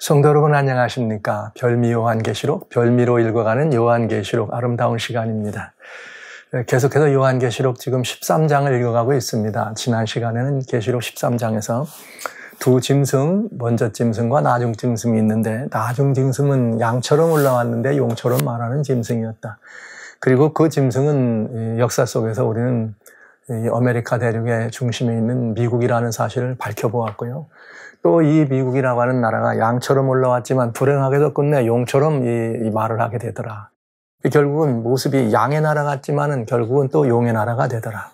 성도 여러분 안녕하십니까? 별미 요한계시록, 별미로 읽어가는 요한계시록 아름다운 시간입니다. 계속해서 요한계시록 지금 13장을 읽어가고 있습니다. 지난 시간에는 계시록 13장에서 두 짐승, 먼저 짐승과 나중 짐승이 있는데 나중 짐승은 양처럼 올라왔는데 용처럼 말하는 짐승이었다. 그리고 그 짐승은 역사 속에서 우리는 아메리카 대륙의 중심에 있는 미국이라는 사실을 밝혀보았고요. 또 이 미국이라고 하는 나라가 양처럼 올라왔지만 불행하게도 끝내 용처럼 이 말을 하게 되더라. 결국은 모습이 양의 나라 같지만은 결국은 또 용의 나라가 되더라.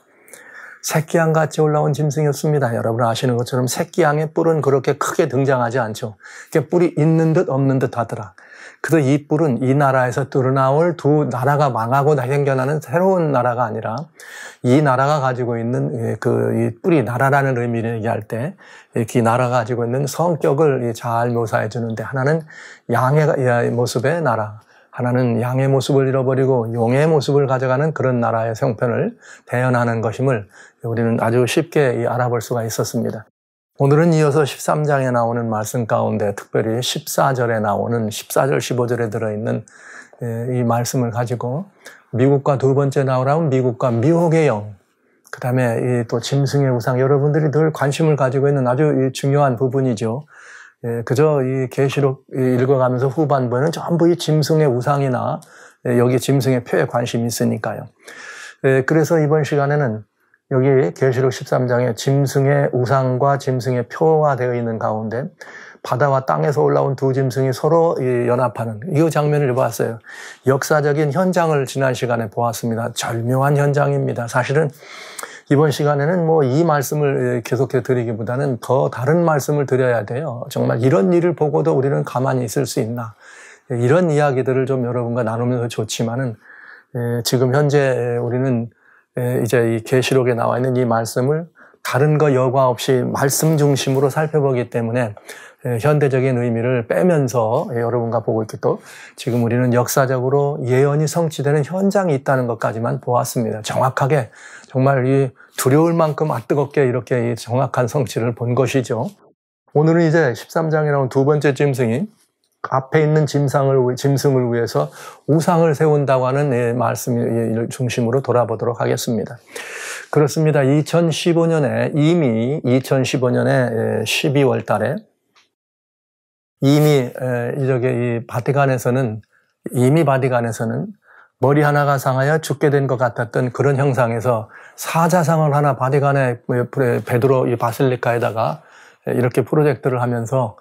새끼양 같이 올라온 짐승이었습니다. 여러분 아시는 것처럼 새끼양의 뿔은 그렇게 크게 등장하지 않죠. 뿔이 있는 듯 없는 듯 하더라. 그래서 이 뿔은 이 나라에서 뚫어나올 두 나라가 망하고 생겨나는 새로운 나라가 아니라 이 나라가 가지고 있는 이 뿔이 나라라는 의미를 얘기할 때 이 나라가 가지고 있는 성격을 잘 묘사해 주는데 하나는 양의 모습의 나라, 하나는 양의 모습을 잃어버리고 용의 모습을 가져가는 그런 나라의 형편을 대연하는 것임을 우리는 아주 쉽게 알아볼 수가 있었습니다. 오늘은 이어서 13장에 나오는 말씀 가운데 특별히 14절에 나오는 14절, 15절에 들어있는 이 말씀을 가지고 미국과 두 번째 나오라면 미국과 미혹의 영, 그 다음에 또 짐승의 우상, 여러분들이 늘 관심을 가지고 있는 아주 중요한 부분이죠. 그저 이 계시록 읽어가면서 후반부에는 전부 이 짐승의 우상이나 여기 짐승의 표에 관심이 있으니까요. 그래서 이번 시간에는 여기 계시록 13장에 짐승의 우상과 짐승의 표가 되어 있는 가운데 바다와 땅에서 올라온 두 짐승이 서로 연합하는 이 장면을 보았어요. 역사적인 현장을 지난 시간에 보았습니다. 절묘한 현장입니다. 사실은 이번 시간에는 이 말씀을 계속해 드리기보다는 더 다른 말씀을 드려야 돼요. 정말 이런 일을 보고도 우리는 가만히 있을 수 있나. 이런 이야기들을 좀 여러분과 나누면서 좋지만은 지금 현재 우리는 이제 이 계시록에 나와 있는 이 말씀을 다른 거 여과 없이 말씀 중심으로 살펴보기 때문에 현대적인 의미를 빼면서 여러분과 보고 있고 또 지금 우리는 역사적으로 예언이 성취되는 현장이 있다는 것까지만 보았습니다. 정확하게 정말 이 두려울 만큼 뜨겁게 이렇게 이 정확한 성취를 본 것이죠. 오늘은 이제 13장에 나온 두 번째 짐승이 앞에 있는 짐승을 위해서 우상을 세운다고 하는 말씀을 중심으로 돌아보도록 하겠습니다. 그렇습니다. 2015년에 이미 12월 달에 이미 이 바티칸에서는 머리 하나가 상하여 죽게 된 것 같았던 그런 형상에서 사자상을 하나 바티칸의 베드로 이 바실리카에다가 이렇게 프로젝트를 하면서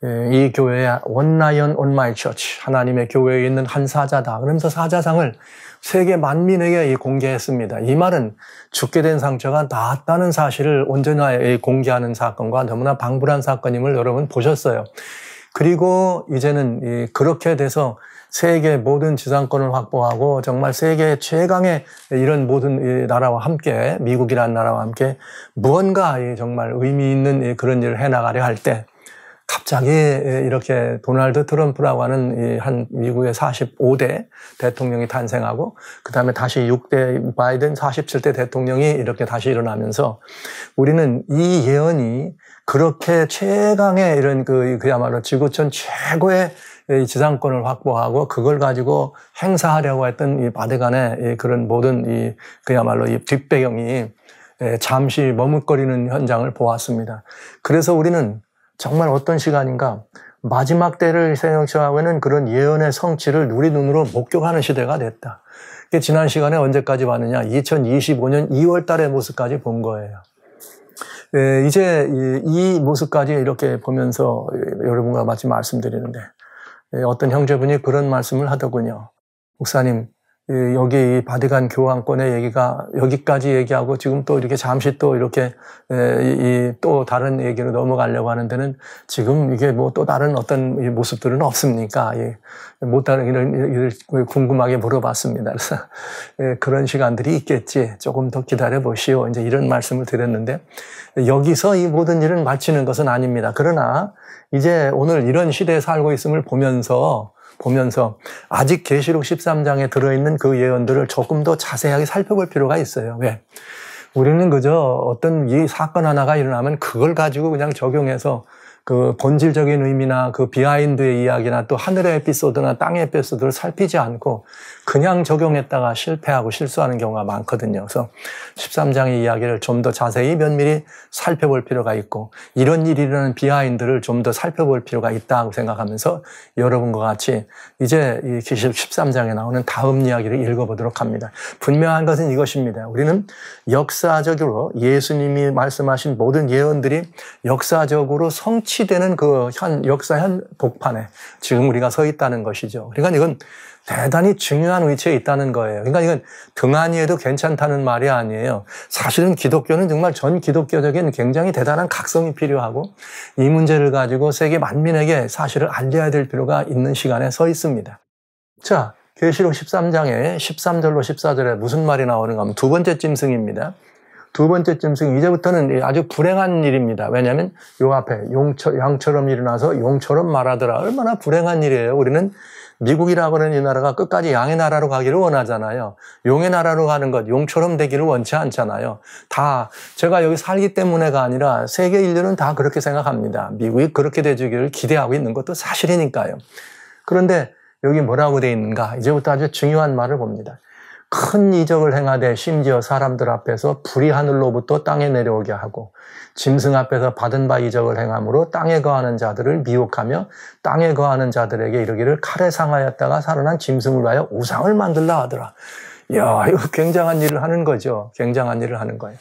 이 교회에 One Lion on my church, 하나님의 교회에 있는 한 사자다. 그러면서 사자상을 세계 만민에게 공개했습니다. 이 말은 죽게 된 상처가 낫다는 사실을 온전히 공개하는 사건과 너무나 방불한 사건임을 여러분 보셨어요. 그리고 이제는 그렇게 돼서 세계 모든 지상권을 확보하고 정말 세계 최강의 이런 모든 나라와 함께, 미국이라는 나라와 함께 무언가 정말 의미 있는 그런 일을 해나가려 할 때 갑자기 이렇게 도널드 트럼프라고 하는 한 미국의 45대 대통령이 탄생하고 그 다음에 다시 6대 바이든 47대 대통령이 이렇게 다시 일어나면서 우리는 이 예언이 그렇게 최강의 이런 그야말로 지구촌 최고의 지상권을 확보하고 그걸 가지고 행사하려고 했던 이 바티칸의 그런 모든 그야말로 이 뒷배경이 잠시 머뭇거리는 현장을 보았습니다. 그래서 우리는 정말 어떤 시간인가 마지막 때를 생각하면은 그런 예언의 성취를 우리 눈으로 목격하는 시대가 됐다. 지난 시간에 언제까지 봤느냐? 2025년 2월 달의 모습까지 본 거예요. 이제 이 모습까지 이렇게 보면서 여러분과 마치 말씀드리는데 어떤 형제분이 그런 말씀을 하더군요. 목사님, 여기 이 바티칸 교황권의 얘기가 여기까지 얘기하고 지금 또 이렇게 잠시 또 이렇게 또 다른 얘기로 넘어가려고 하는 데는 지금 이게 또 다른 어떤 모습들은 없습니까? 못 다른 일을 궁금하게 물어봤습니다. 그래서 그런 시간들이 있겠지. 조금 더 기다려 보시오. 이제 이런 말씀을 드렸는데 여기서 이 모든 일을 마치는 것은 아닙니다. 그러나 이제 오늘 이런 시대에 살고 있음을 보면서 아직 계시록 13장에 들어있는 그 예언들을 조금 더 자세하게 살펴볼 필요가 있어요. 왜? 우리는 그저 어떤 이 사건 하나가 일어나면 그걸 가지고 그냥 적용해서 그 본질적인 의미나 그 비하인드의 이야기나 또 하늘의 에피소드나 땅의 에피소드를 살피지 않고 그냥 적용했다가 실패하고 실수하는 경우가 많거든요. 그래서 13장의 이야기를 좀 더 자세히 면밀히 살펴볼 필요가 있고 이런 일이라는 비하인드를 좀 더 살펴볼 필요가 있다고 생각하면서 여러분과 같이 이제 이 계시록 13장에 나오는 다음 이야기를 읽어보도록 합니다. 분명한 것은 이것입니다. 우리는 역사적으로 예수님이 말씀하신 모든 예언들이 역사적으로 성취되는 그 역사 현 복판에 지금 우리가 서 있다는 것이죠. 그러니까 이건 대단히 중요한 위치에 있다는 거예요. 그러니까 이건 등한히해도 괜찮다는 말이 아니에요. 사실은 기독교는 정말 전 기독교적인 굉장히 대단한 각성이 필요하고 이 문제를 가지고 세계 만민에게 사실을 알려야 될 필요가 있는 시간에 서 있습니다. 자, 계시록 13장에 13절로 14절에 무슨 말이 나오는가 하면 두 번째 짐승입니다. 두 번째 짐승, 이제부터는 아주 불행한 일입니다. 왜냐하면 요 앞에 양처럼 일어나서 용처럼 말하더라. 얼마나 불행한 일이에요. 우리는 미국이라고 하는 이 나라가 끝까지 양의 나라로 가기를 원하잖아요. 용의 나라로 가는 것, 용처럼 되기를 원치 않잖아요. 다 제가 여기 살기 때문에가 아니라 세계 인류는 다 그렇게 생각합니다. 미국이 그렇게 돼주기를 기대하고 있는 것도 사실이니까요. 그런데 여기 뭐라고 되어 있는가? 이제부터 아주 중요한 말을 봅니다. 큰 이적을 행하되 심지어 사람들 앞에서 불이 하늘로부터 땅에 내려오게 하고 짐승 앞에서 받은 바 이적을 행함으로 땅에 거하는 자들을 미혹하며 땅에 거하는 자들에게 이르기를 칼에 상하였다가 살아난 짐승을 위하여 우상을 만들라 하더라. 이야, 이거 굉장한 일을 하는 거죠. 굉장한 일을 하는 거예요.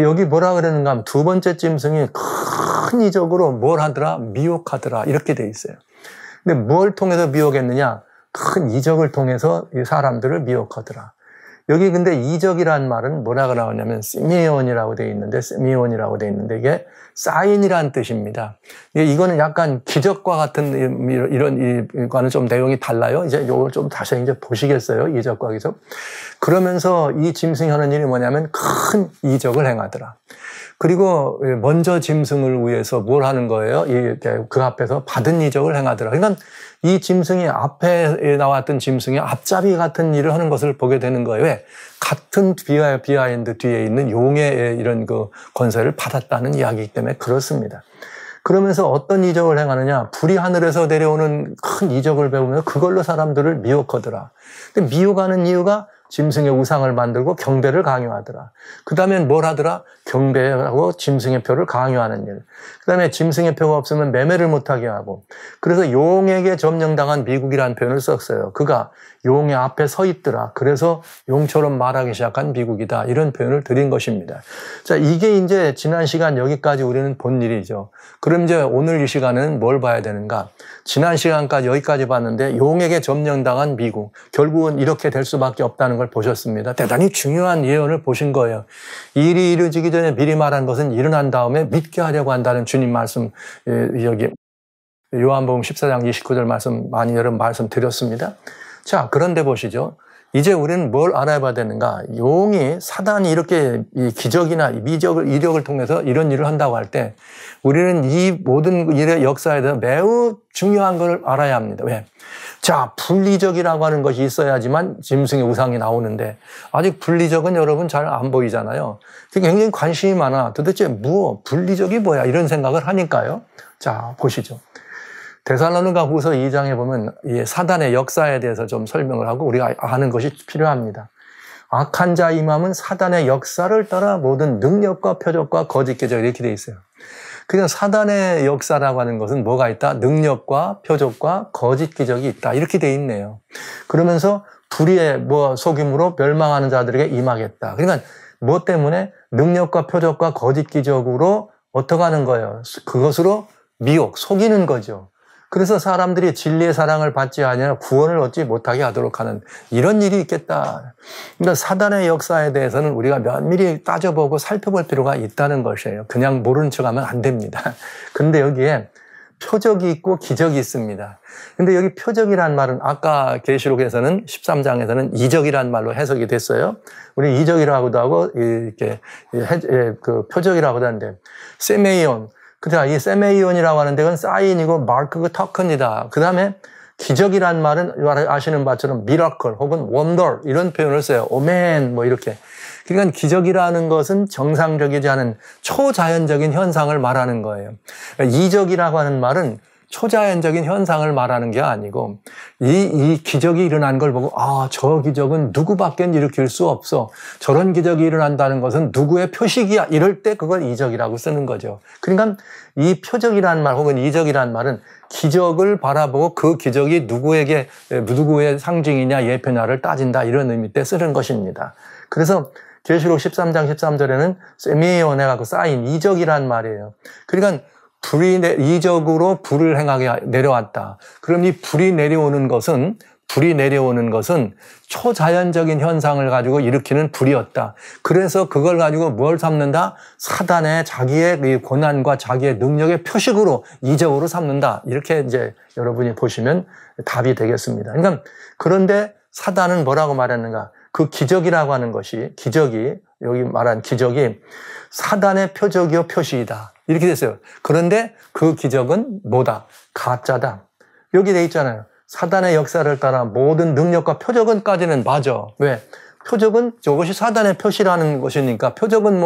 여기 뭐라 그러는가 하면 두 번째 짐승이 큰 이적으로 뭘 하더라? 미혹하더라. 이렇게 돼 있어요. 근데 뭘 통해서 미혹했느냐? 큰 이적을 통해서 이 사람들을 미혹하더라. 여기 근데 이적이라는 말은 뭐라고 나오냐면 시미온이라고 돼 있는데 이게 사인이라는 뜻입니다. 이거는 약간 기적과 같은 이런 이거는 좀 내용이 달라요. 이제 이걸 좀 다시 이제 보시겠어요. 이적과 기적. 그러면서 이 짐승이 하는 일이 뭐냐면 큰 이적을 행하더라. 그리고 먼저 짐승을 위해서 뭘 하는 거예요? 그 앞에서 받은 이적을 행하더라. 그러니까 이 짐승이 앞에 나왔던 짐승이 앞잡이 같은 일을 하는 것을 보게 되는 거예요. 왜? 같은 비하인드 뒤에 있는 용의 이런 그 권세를 받았다는 이야기이기 때문에 그렇습니다. 그러면서 어떤 이적을 행하느냐? 불이 하늘에서 내려오는 큰 이적을 배우면서 그걸로 사람들을 미혹하더라. 근데 미혹하는 이유가 짐승의 우상을 만들고 경배를 강요하더라. 그 다음엔 뭘 하더라? 경배하고 짐승의 표를 강요하는 일. 그 다음에 짐승의 표가 없으면 매매를 못하게 하고. 그래서 용에게 점령당한 미국이라는 표현을 썼어요. 그가 용의 앞에 서 있더라. 그래서 용처럼 말하기 시작한 미국이다. 이런 표현을 드린 것입니다. 자, 이게 이제 지난 시간 여기까지 우리는 본 일이죠. 그럼 이제 오늘 이 시간은 뭘 봐야 되는가? 지난 시간까지 여기까지 봤는데 용에게 점령당한 미국. 결국은 이렇게 될 수밖에 없다는 걸 보셨습니다. 대단히 중요한 예언을 보신 거예요. 이 일이 이루어지기 전에 미리 말한 것은 일어난 다음에 믿게 하려고 한다는 주님 말씀, 여기 요한복음 14장 29절 말씀 많이 여러분 말씀 드렸습니다. 자, 그런데 보시죠. 이제 우리는 뭘 알아봐야 되는가? 용이 사단이 이렇게 이 기적이나 이력을 통해서 이런 일을 한다고 할 때 우리는 이 모든 일의 역사에 대해서 매우 중요한 걸 알아야 합니다. 왜? 자, 분리적이라고 하는 것이 있어야지만 짐승의 우상이 나오는데 아직 분리적은 여러분 잘 안 보이잖아요. 굉장히 관심이 많아. 도대체 분리적이 뭐야? 이런 생각을 하니까요. 자, 보시죠. 데살로니가 후서 2장에 보면 이 사단의 역사에 대해서 좀 설명을 하고 우리가 아는 것이 필요합니다. 악한 자 임함은 사단의 역사를 따라 모든 능력과 표적과 거짓 기적 이렇게 돼 있어요. 그냥 사단의 역사라고 하는 것은 뭐가 있다? 능력과 표적과 거짓 기적이 있다. 이렇게 돼 있네요. 그러면서 불의의 속임으로 멸망하는 자들에게 임하겠다. 그러니까 뭐 때문에? 능력과 표적과 거짓 기적으로 어떻게 하는 거예요? 그것으로 미혹, 속이는 거죠. 그래서 사람들이 진리의 사랑을 받지 아니하여 구원을 얻지 못하게 하도록 하는 이런 일이 있겠다. 그러니까 사단의 역사에 대해서는 우리가 면밀히 따져보고 살펴볼 필요가 있다는 것이에요. 그냥 모르는 척하면 안 됩니다. 그런데 여기에 표적이 있고 기적이 있습니다. 근데 여기 표적이란 말은 아까 계시록에서는 13장에서는 이적이란 말로 해석이 됐어요. 우리 이적이라고도 하고 이렇게 그 표적이라고도 하는데 세메이온. 그러니까 이 세메이온이라고 하는 데는 사인이고 마크 터큰이다. 그 다음에 기적이란 말은 아시는 바처럼 미라클 혹은 원더 이런 표현을 써요. 오멘 이렇게. 그러니까 기적이라는 것은 정상적이지 않은 초자연적인 현상을 말하는 거예요. 이적이라고 하는 말은 초자연적인 현상을 말하는 게 아니고 이 기적이 일어난 걸 보고 저 기적은 누구밖에 일으킬 수 없어. 저런 기적이 일어난다는 것은 누구의 표식이야. 이럴 때 그걸 이적이라고 쓰는 거죠. 그러니까 이 표적이라는 말 혹은 이적이라는 말은 기적을 바라보고 그 기적이 누구의 상징이냐 예표냐를 따진다 이런 의미 때 쓰는 것입니다. 그래서 계시록 13장 13절에는 세미에온 해갖고 쌓인 이적이란 말이에요. 그러니까 이적으로 불을 행하게 내려왔다. 그럼 이 불이 내려오는 것은 초자연적인 현상을 가지고 일으키는 불이었다. 그래서 그걸 가지고 뭘 삼는다? 사단의 자기의 고난과 자기의 능력의 표식으로 이적으로 삼는다. 이렇게 이제 여러분이 보시면 답이 되겠습니다. 그러니까 그런데 사단은 뭐라고 말했는가? 그 기적이라고 하는 것이 여기 말한 기적이 사단의 표적이요 표시이다. 이렇게 됐어요. 그런데 그 기적은 뭐다? 가짜다. 여기 돼 있잖아요. 사단의 역사를 따라 모든 능력과 표적은까지는 맞아. 왜? 표적은 저것이 사단의 표시라는 것이니까 표적은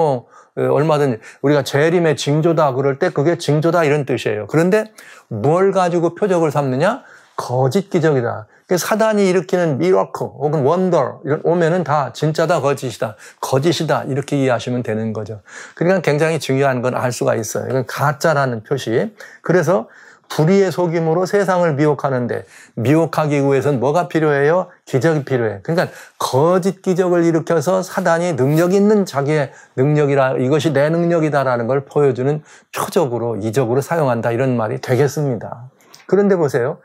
얼마든지 우리가 재림의 징조다 그럴 때 그게 징조다 이런 뜻이에요. 그런데 뭘 가지고 표적을 삼느냐? 거짓 기적이다. 사단이 일으키는 미러클 혹은 원더 이런 오면은 다 진짜다 거짓이다 이렇게 이해하시면 되는 거죠. 그러니까 굉장히 중요한 건 알 수가 있어요. 이건 가짜라는 표시. 그래서 불의의 속임으로 세상을 미혹하는데 미혹하기 위해서는 뭐가 필요해요? 기적이 필요해. 그러니까 거짓 기적을 일으켜서 사단이 능력 있는 자기의 능력이라 이것이 내 능력이다라는 걸 보여주는 표적으로 이적으로 사용한다 이런 말이 되겠습니다. 그런데 보세요.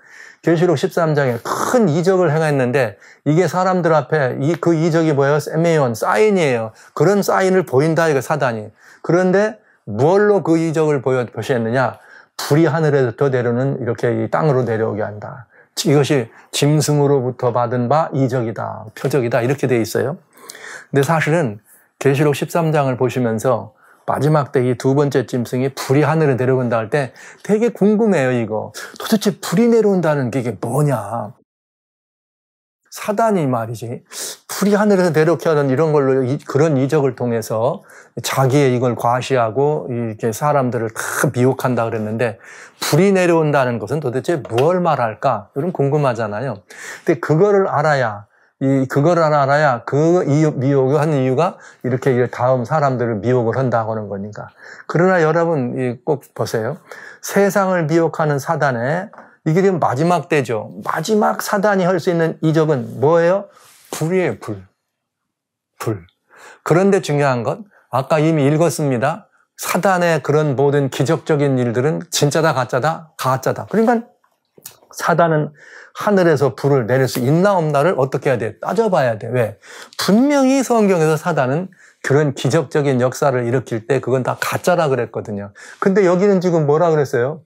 계시록 13장에 큰 이적을 행했는데 이게 사람들 앞에 그 이적이 뭐예요? 세미온, 사인이에요. 그런 사인을 보인다 이거 사단이. 그런데 뭘로 그 이적을 보였느냐? 불이 하늘에서 내려오는 이렇게 이 땅으로 내려오게 한다. 이것이 짐승으로부터 받은 바 이적이다, 표적이다 이렇게 돼 있어요. 근데 사실은 계시록 13장을 보시면서 마지막 때 이 두 번째 짐승이 불이 하늘에 내려온다 할 때 되게 궁금해요, 이거. 도대체 불이 내려온다는 게 이게 뭐냐. 사단이 말이지. 불이 하늘에서 내려오게 하는 이런 걸로 그런 이적을 통해서 자기의 이걸 과시하고 이렇게 사람들을 다 미혹한다 그랬는데 불이 내려온다는 것은 도대체 뭘 말할까? 이런 궁금하잖아요. 근데 그거를 알아야 그 미혹을 하는 이유가 이렇게 다음 사람들을 미혹을 한다고 하는 거니까. 그러나 여러분 꼭 보세요. 세상을 미혹하는 사단의 이게 지금 마지막 때죠. 마지막 사단이 할 수 있는 이적은 뭐예요? 불이에요, 불. 그런데 중요한 건 아까 이미 읽었습니다. 사단의 그런 모든 기적적인 일들은 진짜다, 가짜다. 그러니까 사단은 하늘에서 불을 내릴 수 있나 없나를 어떻게 해야 돼? 따져봐야 돼. 왜? 분명히 성경에서 사단은 그런 기적적인 역사를 일으킬 때 그건 다 가짜라 그랬거든요. 근데 여기는 지금 뭐라 그랬어요?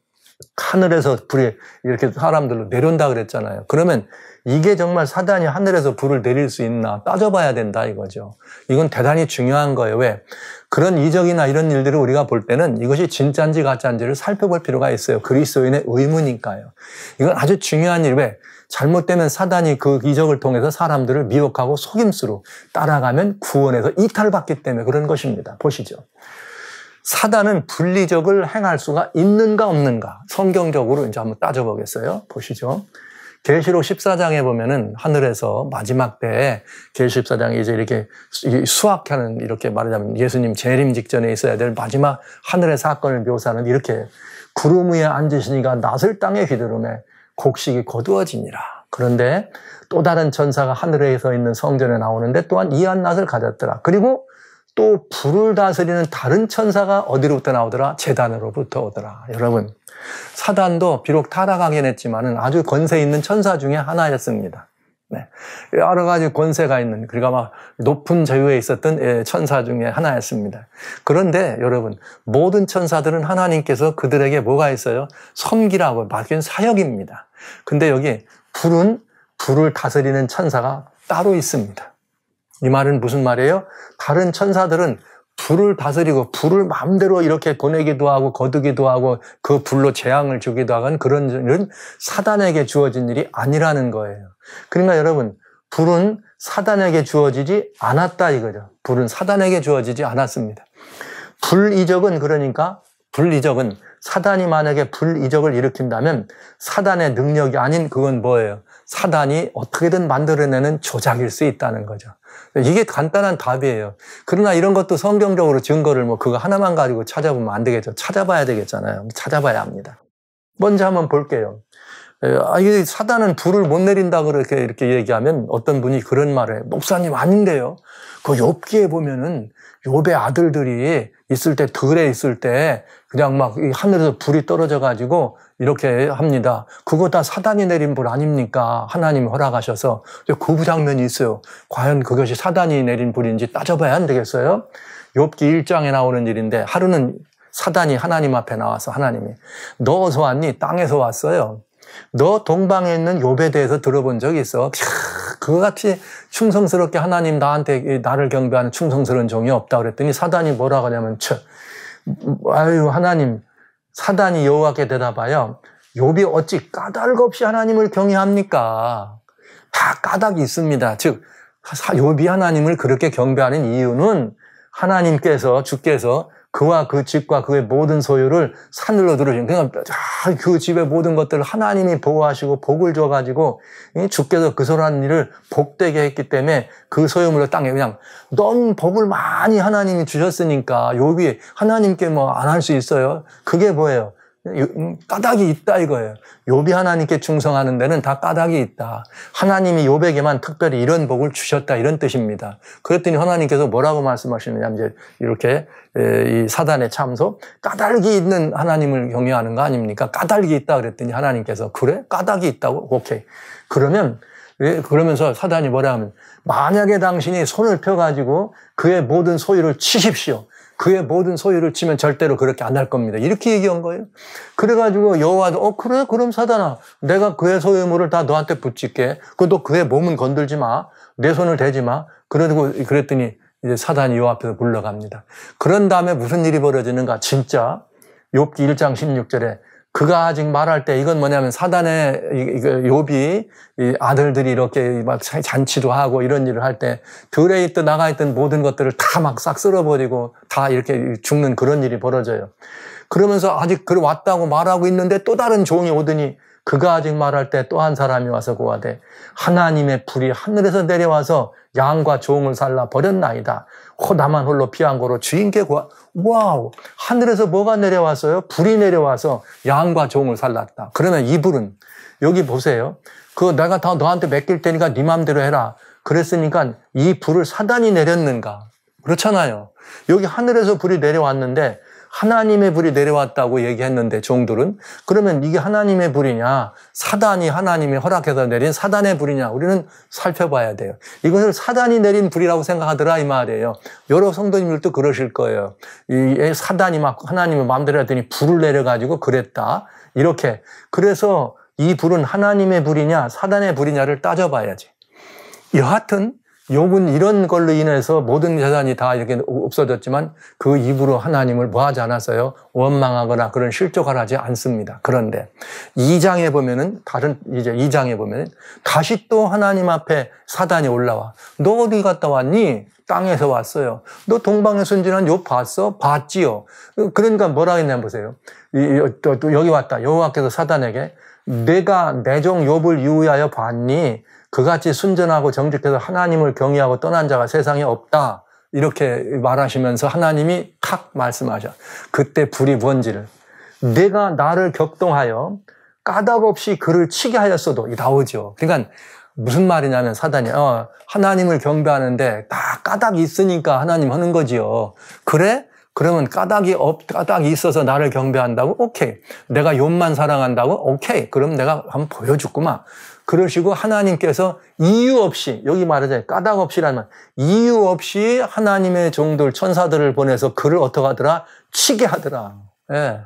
하늘에서 불이 이렇게 사람들로 내려온다 그랬잖아요. 그러면 이게 정말 사단이 하늘에서 불을 내릴 수 있나 따져봐야 된다 이거죠. 이건 대단히 중요한 거예요. 왜? 그런 이적이나 이런 일들을 우리가 볼 때는 이것이 진짜인지 가짜인지를 살펴볼 필요가 있어요. 그리스도인의 의무니까요. 이건 아주 중요한 일. 왜? 잘못되면 사단이 그 이적을 통해서 사람들을 미혹하고 속임수로 따라가면 구원에서 이탈받기 때문에 그런 것입니다. 보시죠. 사단은 불리적을 행할 수가 있는가 없는가 성경적으로 이제 한번 따져보겠어요. 보시죠. 계시록 14장에 보면은 하늘에서 마지막 때에 계시록 14장에 이제 이렇게 수학하는 이렇게 말하자면 예수님 재림 직전에 있어야 될 마지막 하늘의 사건을 묘사하는 이렇게 구름 위에 앉으시니가 낫을 땅에 휘두르매 곡식이 거두어지니라. 그런데 또 다른 천사가 하늘에 서 있는 성전에 나오는데 또한 이한 낫을 가졌더라. 그리고 또 불을 다스리는 다른 천사가 어디로부터 나오더라? 제단으로부터 오더라. 여러분, 사단도 비록 타락하긴 했지만은 아주 권세 있는 천사 중에 하나였습니다. 네. 여러 가지 권세가 있는, 그러니까 막 높은 자유에 있었던 천사 중에 하나였습니다. 그런데 여러분, 모든 천사들은 하나님께서 그들에게 뭐가 있어요? 섬기라고 맡긴 사역입니다. 근데 여기 불을 다스리는 천사가 따로 있습니다. 이 말은 무슨 말이에요? 다른 천사들은 불을 다스리고 불을 마음대로 이렇게 보내기도 하고 거두기도 하고 그 불로 재앙을 주기도 하는 그런 일은 사단에게 주어진 일이 아니라는 거예요. 그러니까 여러분, 불은 사단에게 주어지지 않았다 이거죠. 불은 사단에게 주어지지 않았습니다. 불이적은 그러니까 불이적은 사단이 만약에 불이적을 일으킨다면 사단의 능력이 아닌 그건 뭐예요? 사단이 어떻게든 만들어내는 조작일 수 있다는 거죠. 이게 간단한 답이에요. 그러나 이런 것도 성경적으로 증거를 그거 하나만 가지고 찾아보면 안 되겠죠. 찾아봐야 되겠잖아요. 찾아봐야 합니다. 먼저 한번 볼게요. 이 사단은 불을 못 내린다 이렇게 얘기하면 어떤 분이 그런 말을 해요. 목사님 아닌데요. 그 욥기에 보면은 욥의 아들들이 있을 때 들에 있을 때 그냥 막 하늘에서 불이 떨어져 가지고 이렇게 합니다. 그거 다 사단이 내린 불 아닙니까? 하나님이 허락하셔서 그 장면이 있어요. 과연 그것이 사단이 내린 불인지 따져봐야 안 되겠어요? 욥기 1장에 나오는 일인데 하루는 사단이 하나님 앞에 나와서 하나님이 너 어디서 왔니? 땅에서 왔어요. 너 동방에 있는 욥에 대해서 들어본 적이 있어? 그거같이 충성스럽게 하나님 나한테 나를 경배하는 충성스러운 종이 없다 그랬더니 사단이 뭐라고 하냐면 아유 하나님 사단이 여호와께 대답하여 욥이 어찌 까닭 없이 하나님을 경외합니까? 다 까닭이 있습니다. 즉 욥이 하나님을 그렇게 경배하는 이유는 하나님께서 주께서 그와 그 집과 그의 모든 소유를 산으로 들으신 그러니까 그 집의 모든 것들을 하나님이 보호하시고 복을 줘가지고 주께서 그 소라는 일을 복되게 했기 때문에 그 소유물을 땅에 그냥 너무 복을 많이 하나님이 주셨으니까 욥이 하나님께 안 할 수 있어요? 그게 뭐예요? 까닭이 있다 이거예요. 욥이 하나님께 충성하는 데는 다 까닭이 있다. 하나님이 욥에게만 특별히 이런 복을 주셨다 이런 뜻입니다. 그랬더니 하나님께서 뭐라고 말씀하시느냐 이제 이렇게 이 사단의 참소 까닭이 있는 하나님을 경외하는 거 아닙니까? 까닭이 있다 그랬더니 하나님께서 그래? 까닭이 있다고? 오케이. 그러면서 사단이 뭐라 하면 만약에 당신이 손을 펴가지고 그의 모든 소유를 치십시오. 그의 모든 소유를 치면 절대로 그렇게 안 할 겁니다. 이렇게 얘기한 거예요. 그래가지고 여호와도 그래 그럼 사단아 내가 그의 소유물을 다 너한테 붙일게. 너 그의 몸은 건들지 마. 내 손을 대지 마. 그랬더니 이제 사단이 여호와 앞에서 물러갑니다. 그런 다음에 무슨 일이 벌어지는가? 진짜 욥기 1장 16절에 그가 아직 말할 때 이건 뭐냐면 사단의 욥이 아들들이 이렇게 막 잔치도 하고 이런 일을 할 때 들에 있던 나가 있던 모든 것들을 다 막 싹 쓸어버리고 다 이렇게 죽는 그런 일이 벌어져요. 그러면서 아직 왔다고 말하고 있는데 또 다른 종이 오더니 그가 아직 말할 때 또 한 사람이 와서 고하되 하나님의 불이 하늘에서 내려와서 양과 종을 살라 버렸나이다. 나만 홀로 피한 거로 주인께 와우, 하늘에서 뭐가 내려왔어요? 불이 내려와서 양과 종을 살랐다. 그러면 이 불은 여기 보세요. 그거 내가 다 너한테 맡길 테니까 네 맘대로 해라. 그랬으니까 이 불을 사단이 내렸는가? 그렇잖아요. 여기 하늘에서 불이 내려왔는데 하나님의 불이 내려왔다고 얘기했는데 종들은 그러면 이게 하나님의 불이냐 사단이 하나님이 허락해서 내린 사단의 불이냐 우리는 살펴봐야 돼요. 이것을 사단이 내린 불이라고 생각하더라 이 말이에요. 여러 성도님들도 그러실 거예요. 이 사단이 막 하나님의 마음대로 했더니 불을 내려가지고 그랬다 이렇게. 그래서 이 불은 하나님의 불이냐 사단의 불이냐를 따져봐야지. 여하튼 욥은 이런 걸로 인해서 모든 재산이 다 이렇게 없어졌지만 그 입으로 하나님을 뭐하지 않았어요? 원망하거나 그런 실족을 하지 않습니다. 그런데 2장에 보면은 이제 2장에 보면은 다시 또 하나님 앞에 사단이 올라와. 너 어디 갔다 왔니? 땅에서 왔어요. 너 동방에 순진한 욥 봤어? 봤지요. 그러니까 뭐라 했냐 보세요. 또 여기 왔다. 여호와께서 사단에게 내가 내 종 욥을 유의하여 봤니? 그같이 순전하고 정직해서 하나님을 경외하고 떠난 자가 세상에 없다. 이렇게 말하시면서 하나님이 탁 말씀하셔. 그때 불이 뭔지를. 내가 나를 격동하여 까닭 없이 그를 치게 하였어도 나오죠. 그러니까 무슨 말이냐면 사단이 하나님을 경배하는데 다 까닭이 있으니까 하나님 하는 거지요. 그래? 그러면 까닭이 있어서 나를 경배한다고? 오케이. 내가 욥만 사랑한다고? 오케이. 그럼 내가 한번 보여줬구만. 그러시고 하나님께서 이유 없이 여기 말하자면 까닭 없이라는 말 이유 없이 하나님의 종들 천사들을 보내서 그를 어떻게 하더라? 치게 하더라. 예.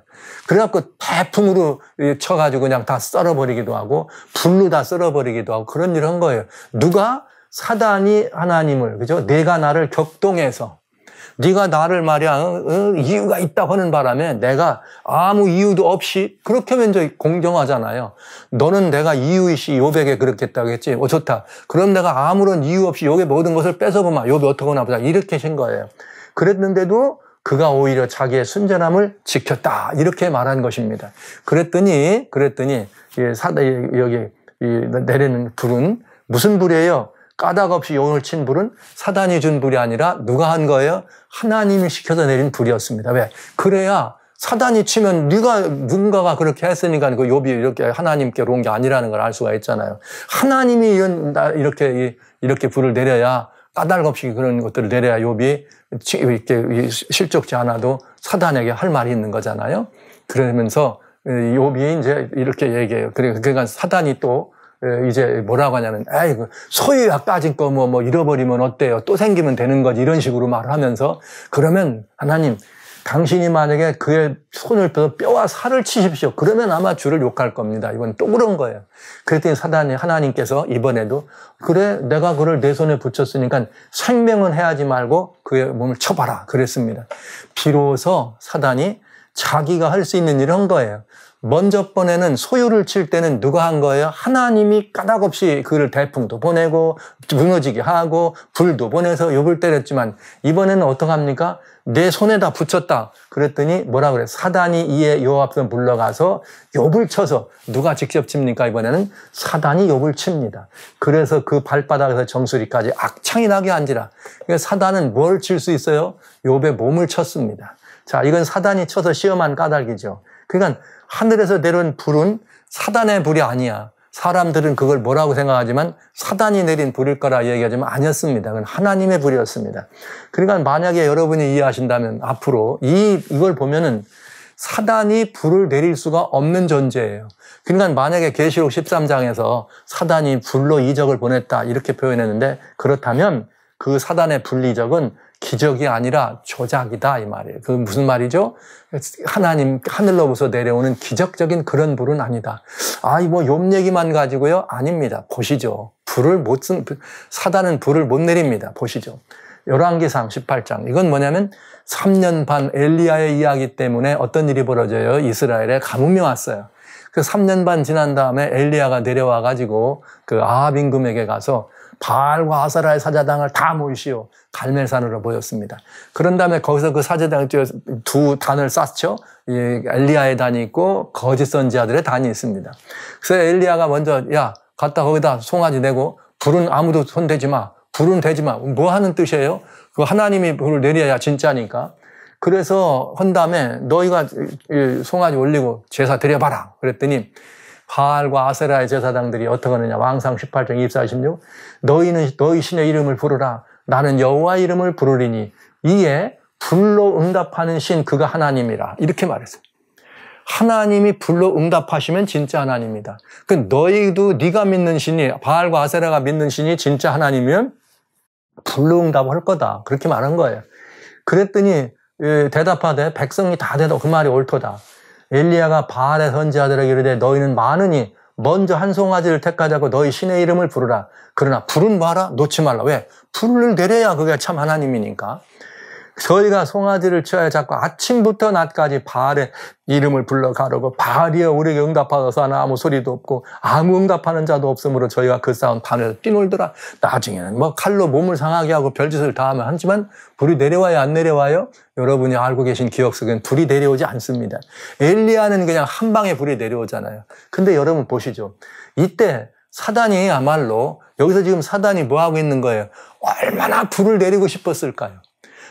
그래갖고 태풍으로 쳐가지고 그냥 다 썰어버리기도 하고 불로 다 썰어버리기도 하고 그런 일을 한 거예요. 누가? 사단이 하나님을 그죠? 내가 나를 격동해서 네가 나를 말이야 이유가 있다고 하는 바람에 내가 아무 이유도 없이 그렇게 하면 이제 공정하잖아요. 너는 내가 이유이시 욥에게 그렇게 했다고 했지. 좋다. 그럼 내가 아무런 이유 없이 욥의 모든 것을 뺏어보마. 욥이 어떡하나 보자. 이렇게 하신 거예요. 그랬는데도 그가 오히려 자기의 순전함을 지켰다. 이렇게 말한 것입니다. 그랬더니 여기 내리는 불은 무슨 불이에요? 까닭 없이 용을 친 불은 사단이 준 불이 아니라 누가 한 거예요? 하나님이 시켜서 내린 불이었습니다. 왜? 그래야 사단이 치면 누군가가 그렇게 했으니까 그 욥이 이렇게 하나님께로 온 게 아니라는 걸 알 수가 있잖아요. 하나님이 이렇게 불을 내려야 까닭 없이 그런 것들을 내려야 욥이 이렇게 실족지 않아도 사단에게 할 말이 있는 거잖아요. 그러면서 욥이 이제 이렇게 얘기해요. 그러니까 사단이 또 이제 뭐라고 하냐면, 소유야 까진 거 뭐 잃어버리면 어때요? 또 생기면 되는 거지. 이런 식으로 말을 하면서, 그러면 하나님, 당신이 만약에 그의 손을 펴서 뼈와 살을 치십시오. 그러면 아마 주를 욕할 겁니다. 이건 또 그런 거예요. 그랬더니 하나님께서 이번에도, 그래, 내가 그를 내 손에 붙였으니까 생명은 해야지 말고 그의 몸을 쳐봐라. 그랬습니다. 비로소 사단이 자기가 할 수 있는 일을 한 거예요. 먼저 번에는 소유를 칠 때는 누가 한 거예요? 하나님이 까닭없이 그를 대풍도 보내고 무너지게 하고 불도 보내서 욥을 때렸지만 이번에는 어떡합니까? 내 손에다 붙였다. 그랬더니 뭐라 그래? 사단이 이에 요압을 불러가서 욥을 쳐서 누가 직접 칩니까? 이번에는 사단이 욥을 칩니다. 그래서 그 발바닥에서 정수리까지 악창이 나게 한지라. 그러니까 사단은 뭘 칠 수 있어요? 욥의 몸을 쳤습니다. 자, 이건 사단이 쳐서 시험한 까닭이죠. 그러니까 하늘에서 내려온 불은 사단의 불이 아니야. 사람들은 그걸 뭐라고 생각하지만 사단이 내린 불일 거라 얘기하지만 아니었습니다. 그건 하나님의 불이었습니다. 그러니까 만약에 여러분이 이해하신다면 앞으로 이걸 보면은 사단이 불을 내릴 수가 없는 존재예요. 그러니까 만약에 계시록 13장에서 사단이 불로 이적을 보냈다 이렇게 표현했는데 그렇다면 그 사단의 불이적은 기적이 아니라 조작이다 이 말이에요. 그 무슨 말이죠? 하나님 하늘로부터 내려오는 기적적인 그런 불은 아니다. 욥 얘기만 가지고요? 아닙니다. 보시죠. 사단은 불을 못 내립니다. 보시죠. 열왕기상 18장. 이건 뭐냐면 3년 반 엘리야의 이야기 때문에 어떤 일이 벌어져요? 이스라엘에 가뭄이 왔어요. 그 3년 반 지난 다음에 엘리야가 내려와 가지고 그 아합 임금에게 가서 바알과 아세라의 사자당을 다 모이시오. 갈멜산으로 모였습니다. 그런 다음에 거기서 그 사자당을 두 단을 쌓죠. 엘리야의 단이 있고 거짓 선지자들의 단이 있습니다. 그래서 엘리야가 먼저 갔다 거기다 송아지 내고 불은 아무도 손대지 마. 불은 대지 마. 뭐 하는 뜻이에요? 그 하나님이 불을 내려야 진짜니까. 그래서 한 다음에 너희가 송아지 올리고 제사 드려봐라. 그랬더니 바알과 아세라의 제사장들이 어떻게 하느냐. 왕상 18장 24, 26. 너희는 너희 신의 이름을 부르라. 나는 여호와 이름을 부르리니 이에 불로 응답하는 신 그가 하나님이라. 이렇게 말했어요. 하나님이 불로 응답하시면 진짜 하나님이다. 너희도 네가 믿는 신이 바알과 아세라가 믿는 신이 진짜 하나님이면 불로 응답을 할 거다. 그렇게 말한 거예요. 그랬더니 대답하되 백성이 다 대답 그 말이 옳도다. 엘리야가 바알의 선지자들에게 이르되 너희는 많으니 먼저 한 송아지를 택하자고 너희 신의 이름을 부르라. 그러나 불은 뭐하라? 놓지 말라. 왜? 불을 내려야 그게 참 하나님이니까. 저희가 송아지를 쳐야 자꾸 아침부터 낮까지 바알의 이름을 불러 가르고 바알이여 우리에게 응답하소서 하나 아무 소리도 없고 아무 응답하는 자도 없으므로 저희가 그 싸움 밤에서 뛰놀더라. 나중에는 칼로 몸을 상하게 하고 별짓을 다 하면 하지만 불이 내려와요 안 내려와요? 여러분이 알고 계신 기억 속엔 불이 내려오지 않습니다. 엘리야는 그냥 한 방에 불이 내려오잖아요. 근데 여러분 보시죠. 이때 사단이야말로 여기서 지금 사단이 뭐 하고 있는 거예요? 얼마나 불을 내리고 싶었을까요?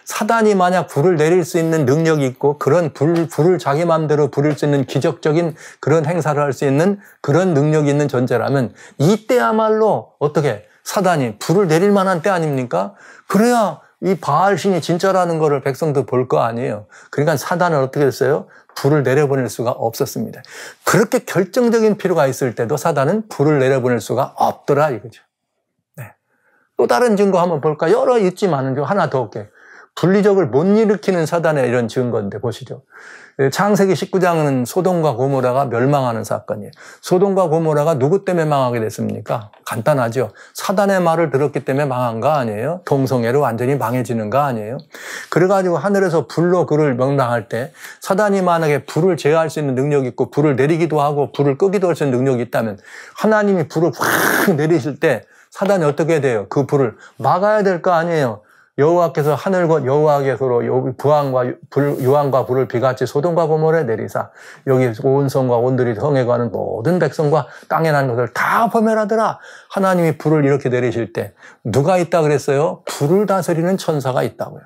사단이 만약 불을 내릴 수 있는 능력이 있고 그런 불을 자기 마음대로 부릴 수 있는 기적적인 그런 행사를 할 수 있는 그런 능력이 있는 존재라면 이때야말로 어떻게 사단이 불을 내릴 만한 때 아닙니까? 그래야 이 바알 신이 진짜라는 거를 백성도 볼 거 아니에요. 그러니까 사단은 어떻게 했어요? 불을 내려보낼 수가 없었습니다. 그렇게 결정적인 필요가 있을 때도 사단은 불을 내려보낼 수가 없더라 이거죠. 네. 또 다른 증거 한번 볼까? 여러 있지만은 하나 더 올게요. 분리적을 못 일으키는 사단의 이런 증거인데 보시죠. 창세기 19장은 소돔과 고모라가 멸망하는 사건이에요. 소돔과 고모라가 누구 때문에 망하게 됐습니까? 간단하죠. 사단의 말을 들었기 때문에 망한 거 아니에요? 동성애로 완전히 망해지는 거 아니에요? 그래가지고 하늘에서 불로 그를 명랑할 때 사단이 만약에 불을 제어할 수 있는 능력이 있고 불을 내리기도 하고 불을 끄기도 할 수 있는 능력이 있다면 하나님이 불을 확 내리실 때 사단이 어떻게 돼요? 그 불을 막아야 될 거 아니에요? 여호와께서 하늘과 여호와께서로 유황과 불을 비같이 소돔과 고모라에 내리사 여기 온 성과 온들이 성에 가는 모든 백성과 땅에 난 것을 다 범멸하더라. 하나님이 불을 이렇게 내리실 때 누가 있다 그랬어요? 불을 다스리는 천사가 있다고요.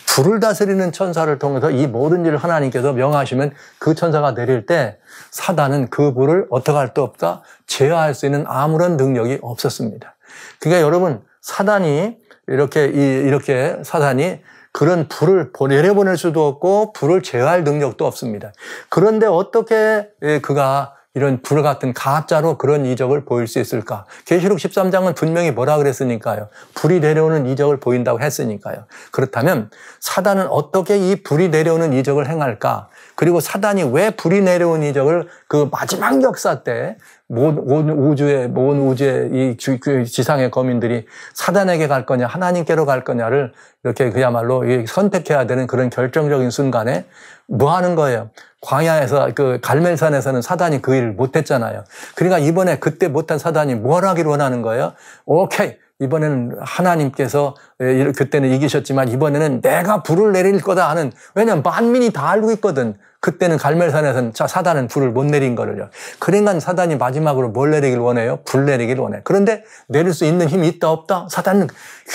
불을 다스리는 천사를 통해서 이 모든 일을 하나님께서 명하시면 그 천사가 내릴 때 사단은 그 불을 어떻게 할 수 없다? 제어할 수 있는 아무런 능력이 없었습니다. 그러니까 여러분 사단이 이렇게 사단이 그런 불을 내려보낼 수도 없고 불을 제어할 능력도 없습니다. 그런데 어떻게 그가 이런 불 같은 가짜로 그런 이적을 보일 수 있을까? 계시록 13장은 분명히 뭐라 그랬으니까요. 불이 내려오는 이적을 보인다고 했으니까요. 그렇다면 사단은 어떻게 이 불이 내려오는 이적을 행할까? 그리고 사단이 왜 불이 내려온 이적을 그 마지막 역사 때 온 우주의 이 지상의 거민들이 사단에게 갈 거냐 하나님께로 갈 거냐를 이렇게 그야말로 선택해야 되는 그런 결정적인 순간에 뭐 하는 거예요? 광야에서 그 갈멜산에서는 사단이 그 일을 못했잖아요. 그러니까 이번에 그때 못한 사단이 뭘 하기를 원하는 거예요? 오케이. 이번에는 하나님께서 그때는 이기셨지만 이번에는 내가 불을 내릴 거다 하는, 왜냐하면 만민이 다 알고 있거든. 그때는 갈멜산에서는 사단은 불을 못 내린 거를요. 그러니까 사단이 마지막으로 뭘 내리길 원해요? 불 내리길 원해. 그런데 내릴 수 있는 힘이 있다 없다? 사단은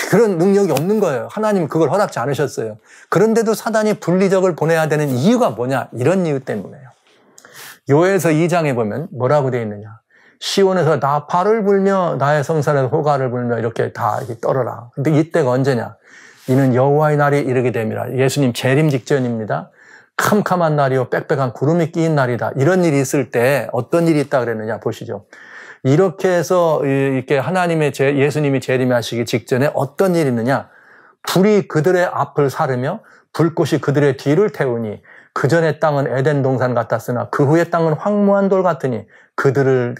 그런 능력이 없는 거예요. 하나님 그걸 허락지 않으셨어요. 그런데도 사단이 불리적을 보내야 되는 이유가 뭐냐? 이런 이유 때문에요. 요엘서 2장에 보면 뭐라고 되어 있느냐? 시온에서 나팔을 불며 나의 성산에서 호가를 불며 이렇게 다 떨어라. 근데 이때가 언제냐? 이는 여호와의 날이 이르게 됨이라. 예수님 재림 직전입니다. 캄캄한 날이요 빽빽한 구름이 끼인 날이다. 이런 일이 있을 때 어떤 일이 있다 그랬느냐 보시죠. 이렇게 해서 이렇게 예수님이 재림하시기 직전에 어떤 일이 있느냐? 불이 그들의 앞을 사르며 불꽃이 그들의 뒤를 태우니 그 전의 땅은 에덴 동산 같았으나 그 후의 땅은 황무한 돌 같으니 그들을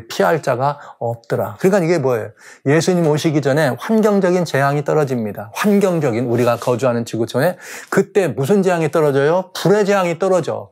피할 자가 없더라. 그러니까 이게 뭐예요? 예수님 오시기 전에 환경적인 재앙이 떨어집니다. 환경적인 우리가 거주하는 지구촌에 그때 무슨 재앙이 떨어져요? 불의 재앙이 떨어져.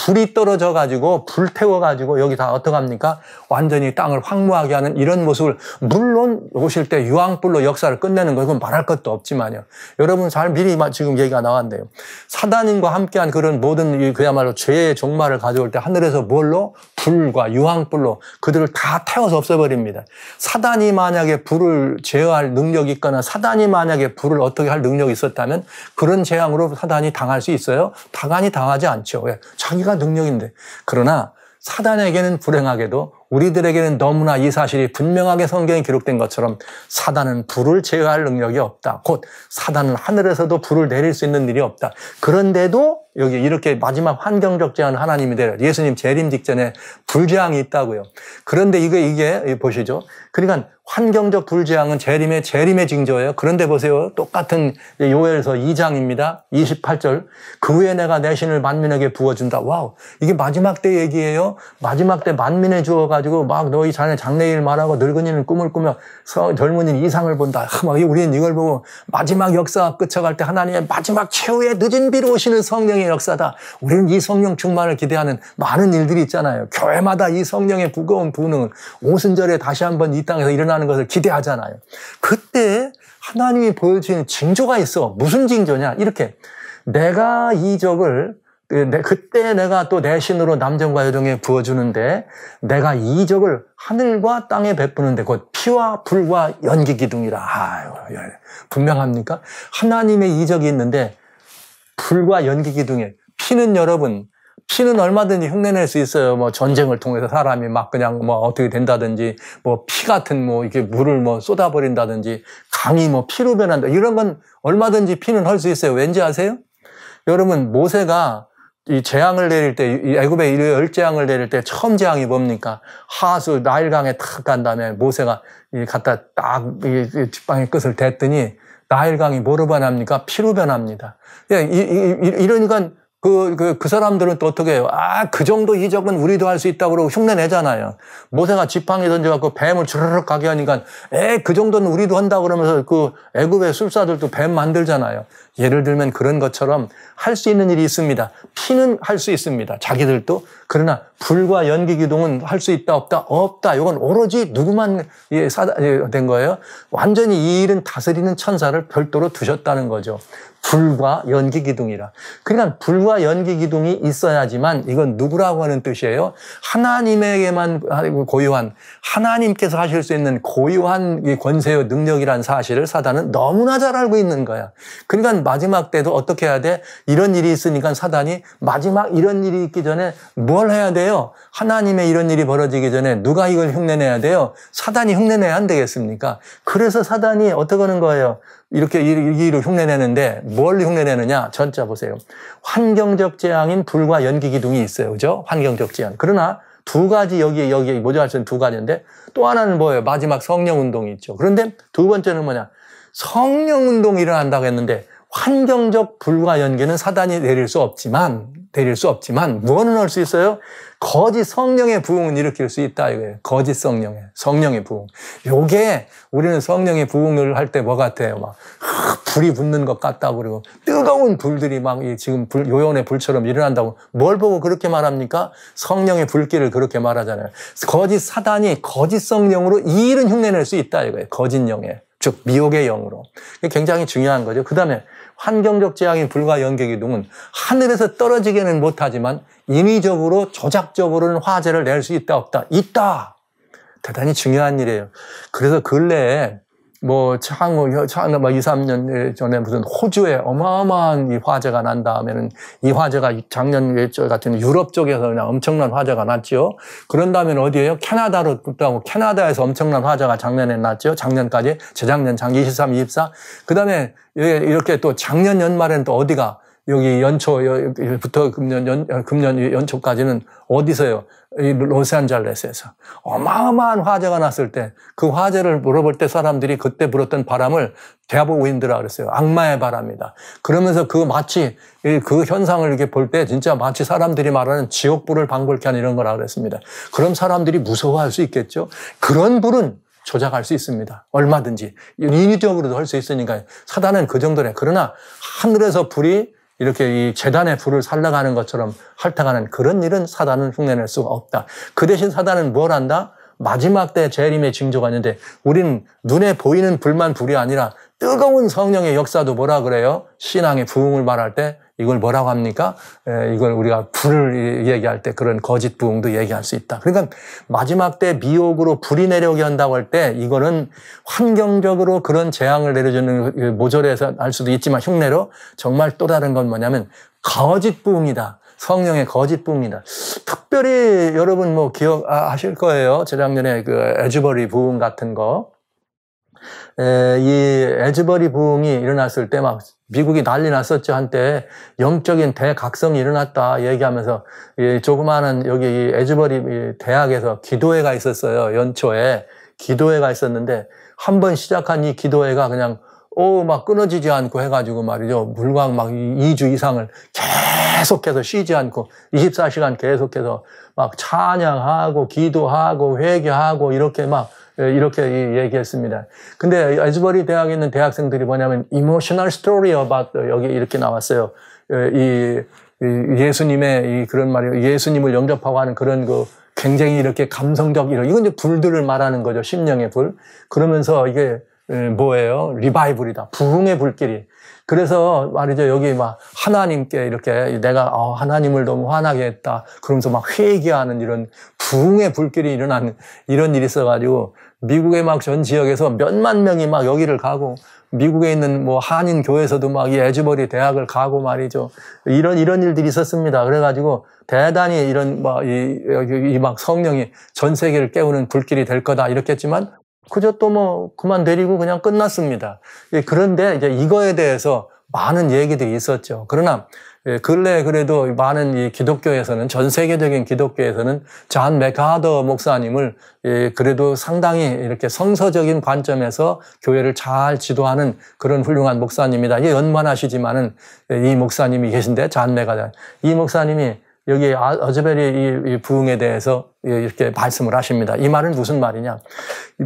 불이 떨어져가지고 불 태워가지고 여기 다 어떡합니까? 완전히 땅을 황무하게 하는 이런 모습을, 물론 오실 때 유황불로 역사를 끝내는 거 이건 말할 것도 없지만요. 여러분 잘 미리 지금 얘기가 나왔네요. 사단인과 함께한 그런 모든 그야말로 죄의 종말을 가져올 때 하늘에서 뭘로? 불과 유황불로 그들을 다 태워서 없애버립니다. 사단이 만약에 불을 제어할 능력이 있거나 사단이 만약에 불을 어떻게 할 능력이 있었다면 그런 재앙으로 사단이 당할 수 있어요? 당연히 당하지 않죠. 왜? 자기가 능력인데. 그러나 사단에게는 불행하게도 우리들에게는 너무나 이 사실이 분명하게 성경에 기록된 것처럼 사단은 불을 제어할 능력이 없다. 곧 사단은 하늘에서도 불을 내릴 수 있는 일이 없다. 그런데도 여기 이렇게 마지막 환경적 재앙을 하나님이 내려. 예수님 재림 직전에 불재앙이 있다고요. 그런데 이게 보시죠. 그러니까 환경적 불재앙은 재림의 징조예요. 그런데 보세요. 똑같은 요엘서 2장입니다. 28절. 그 후에 내가 내 신을 만민에게 부어준다. 와우. 이게 마지막 때 얘기예요. 마지막 때 만민에 주어가지고 막 너희 자네 장래일 말하고 늙은이는 꿈을 꾸며 젊은이는 이상을 본다. 막 우리는 이걸 보고 마지막 역사가 끝쳐갈 때 하나님의 마지막 최후의 늦은 비로 오시는 성령의 역사다. 우리는 이 성령 충만을 기대하는 많은 일들이 있잖아요. 교회마다 이 성령의 무거운 부흥, 오순절에 다시 한번 이 땅에서 일어나는 것을 기대하잖아요. 그때 하나님이 보여주는 징조가 있어. 무슨 징조냐? 이렇게 내가 이적을 그때 내가 또 내 신으로 남정과 여종에 부어주는데 내가 이적을 하늘과 땅에 베푸는데 곧 피와 불과 연기 기둥이라. 아유, 분명합니까? 하나님의 이적이 있는데 불과 연기 기둥에 피는 여러분, 피는 얼마든지 흉내낼 수 있어요. 뭐 전쟁을 통해서 사람이 막 그냥 뭐 어떻게 된다든지, 뭐 피 같은 뭐 이렇게 물을 뭐 쏟아버린다든지, 강이 뭐 피로 변한다. 이런 건 얼마든지 피는 할 수 있어요. 왠지 아세요? 여러분, 모세가 이 재앙을 내릴 때, 이 애굽의 열재앙을 내릴 때 처음 재앙이 뭡니까? 하수 나일강에 탁 간 다음에 모세가 갖다 딱 이 뒷방의 끝을 댔더니 나일강이 뭐로 변합니까? 피로 변합니다. 이러니까 그 사람들은 또 어떻게 해요? 그 정도 이적은 우리도 할 수 있다고 그러고 흉내 내잖아요. 모세가 지팡이 던져갖고 뱀을 주르륵 가게 하니까, 그 정도는 우리도 한다고 그러면서 그 애굽의 술사들도 뱀 만들잖아요. 예를 들면 그런 것처럼 할 수 있는 일이 있습니다. 피는 할 수 있습니다. 자기들도. 그러나 불과 연기 기둥은 할 수 있다, 없다? 없다. 이건 오로지 누구만 된 거예요? 완전히 이 일은 다스리는 천사를 별도로 두셨다는 거죠. 불과 연기 기둥이라. 그러니까 불과 연기 기둥이 있어야지만 이건 누구라고 하는 뜻이에요? 하나님에게만 고유한, 하나님께서 하실 수 있는 고유한 권세와 능력이란 사실을 사단은 너무나 잘 알고 있는 거야. 그러니까 마지막 때도 어떻게 해야 돼? 이런 일이 있으니까 사단이 마지막 이런 일이 있기 전에 뭘 해야 돼요? 하나님의 이런 일이 벌어지기 전에 누가 이걸 흉내내야 돼요? 사단이 흉내내야 안 되겠습니까? 그래서 사단이 어떻게 하는 거예요? 이렇게 일을 흉내내는데 뭘 흉내내느냐? 전자 보세요. 환경적 재앙인 불과 연기 기둥이 있어요. 그죠? 환경적 재앙. 그러나 두 가지 여기에 모자랄 수 있는 두 가지인데 또 하나는 뭐예요? 마지막 성령 운동이 있죠. 그런데 두 번째는 뭐냐? 성령 운동이 일어난다고 했는데 환경적 불과 연기는 사단이 내릴 수 없지만 뭐는 할 수 있어요? 거짓 성령의 부흥은 일으킬 수 있다 이거예요. 거짓 성령의 부흥. 요게 우리는 성령의 부흥을 할 때 뭐 같아요? 막 불이 붙는 것 같다고 그러고 뜨거운 불들이 막 지금 요연의 불처럼 일어난다고 뭘 보고 그렇게 말합니까? 성령의 불길을 그렇게 말하잖아요. 거짓 사단이 거짓 성령으로 이 일은 흉내낼 수 있다 이거예요. 거짓 영에. 즉 미혹의 영으로. 이게 굉장히 중요한 거죠. 그다음에 환경적 재앙인 불과 연기 기둥은 하늘에서 떨어지게는 못하지만 인위적으로 조작적으로는 화재를 낼 수 있다 없다? 있다. 대단히 중요한 일이에요. 그래서 근래에 창 2, 3년 전에 무슨 호주에 어마어마한 이 화재가 난 다음에는 이 화재가 작년 같은 유럽 쪽에서 그냥 엄청난 화재가 났죠. 그런 다음에는 어디에요? 캐나다로 또 캐나다에서 엄청난 화재가 작년에 났죠. 작년까지, 재작년, 23, 24. 그 다음에 이렇게 또 작년 연말에는 또 어디가 여기 연초부터 금년 연초까지는 어디서요? 이 로스앤젤레스에서 어마어마한 화재가 났을 때 그 화재를 물어볼 때 사람들이 그때 불었던 바람을 데블 윈드라 그랬어요. 악마의 바람이다. 그러면서 마치 그 현상을 이렇게 볼 때 진짜 마치 사람들이 말하는 지옥불을 방불케 하는 이런 거라 그랬습니다. 그럼 사람들이 무서워할 수 있겠죠. 그런 불은 조작할 수 있습니다. 얼마든지 인위적으로도 할 수 있으니까 사단은 그 정도래. 그러나 하늘에서 불이 이렇게 이 재단의 불을 살라가는 것처럼 핥아가는 그런 일은 사단은 흉내낼 수가 없다. 그 대신 사단은 뭘 한다? 마지막 때 재림의 징조가 있는데 우리는 눈에 보이는 불만 불이 아니라 뜨거운 성령의 역사도 뭐라 그래요? 신앙의 부흥을 말할 때 이걸 뭐라고 합니까? 이걸 우리가 불을 얘기할 때 그런 거짓 부흥도 얘기할 수 있다. 그러니까 마지막 때 미혹으로 불이 내려오게 한다고 할 때 이거는 환경적으로 그런 재앙을 내려주는 모조리에서 알 수도 있지만 흉내로 정말 또 다른 건 뭐냐면 거짓 부흥이다. 성령의 거짓 부흥이다. 특별히 여러분 기억하실 거예요. 재작년에 그 에즈버리 부흥 같은 거. 이 에즈버리 부흥이 일어났을 때 막 미국이 난리 났었죠. 한때 영적인 대각성이 일어났다 얘기하면서 이 조그마한 여기 이 에즈버리 대학에서 기도회가 있었어요. 연초에 기도회가 있었는데 한 번 시작한 이 기도회가 그냥 막 끊어지지 않고 해가지고 말이죠. 불과 막 2주 이상을 계속해서 쉬지 않고 24시간 계속해서 막 찬양하고 기도하고 회개하고 이렇게 얘기했습니다. 근데 에즈버리 대학에 있는 대학생들이 뭐냐면 emotional story about 여기 이렇게 나왔어요. 이 예수님의 그런 말이에요. 예수님을 영접하고 하는 그런 굉장히 이렇게 감성적 이건 이제 불들을 말하는 거죠. 심령의 불. 그러면서 이게 뭐예요? 리바이블이다. 부흥의 불길이. 그래서 말이죠. 여기 막 하나님께 이렇게 내가 하나님을 너무 화나게 했다. 그러면서 막 회개하는 이런 부흥의 불길이 일어나는 이런 일이 있어가지고 미국의 막 전 지역에서 몇만 명이 막 여기를 가고 미국에 있는 한인 교회에서도 막 이 에즈버리 대학을 가고 말이죠. 이런 일들이 있었습니다. 그래가지고 대단히 이런 막 성령이 전 세계를 깨우는 불길이 될 거다 이렇게 했지만 그저 또 뭐 그만 내리고 그냥 끝났습니다. 그런데 이제 이거에 대해서 많은 얘기들이 있었죠. 그러나 근래 그래도 많은 이 기독교에서는, 전 세계적인 기독교에서는 존 맥하더 목사님을 그래도 상당히 이렇게 성서적인 관점에서 교회를 잘 지도하는 그런 훌륭한 목사님이다. 연만하시지만은 이 목사님이 계신데, 존 맥하더. 이 목사님이 여기 아즈베리 이 부흥에 대해서 이렇게 말씀을 하십니다. 이 말은 무슨 말이냐?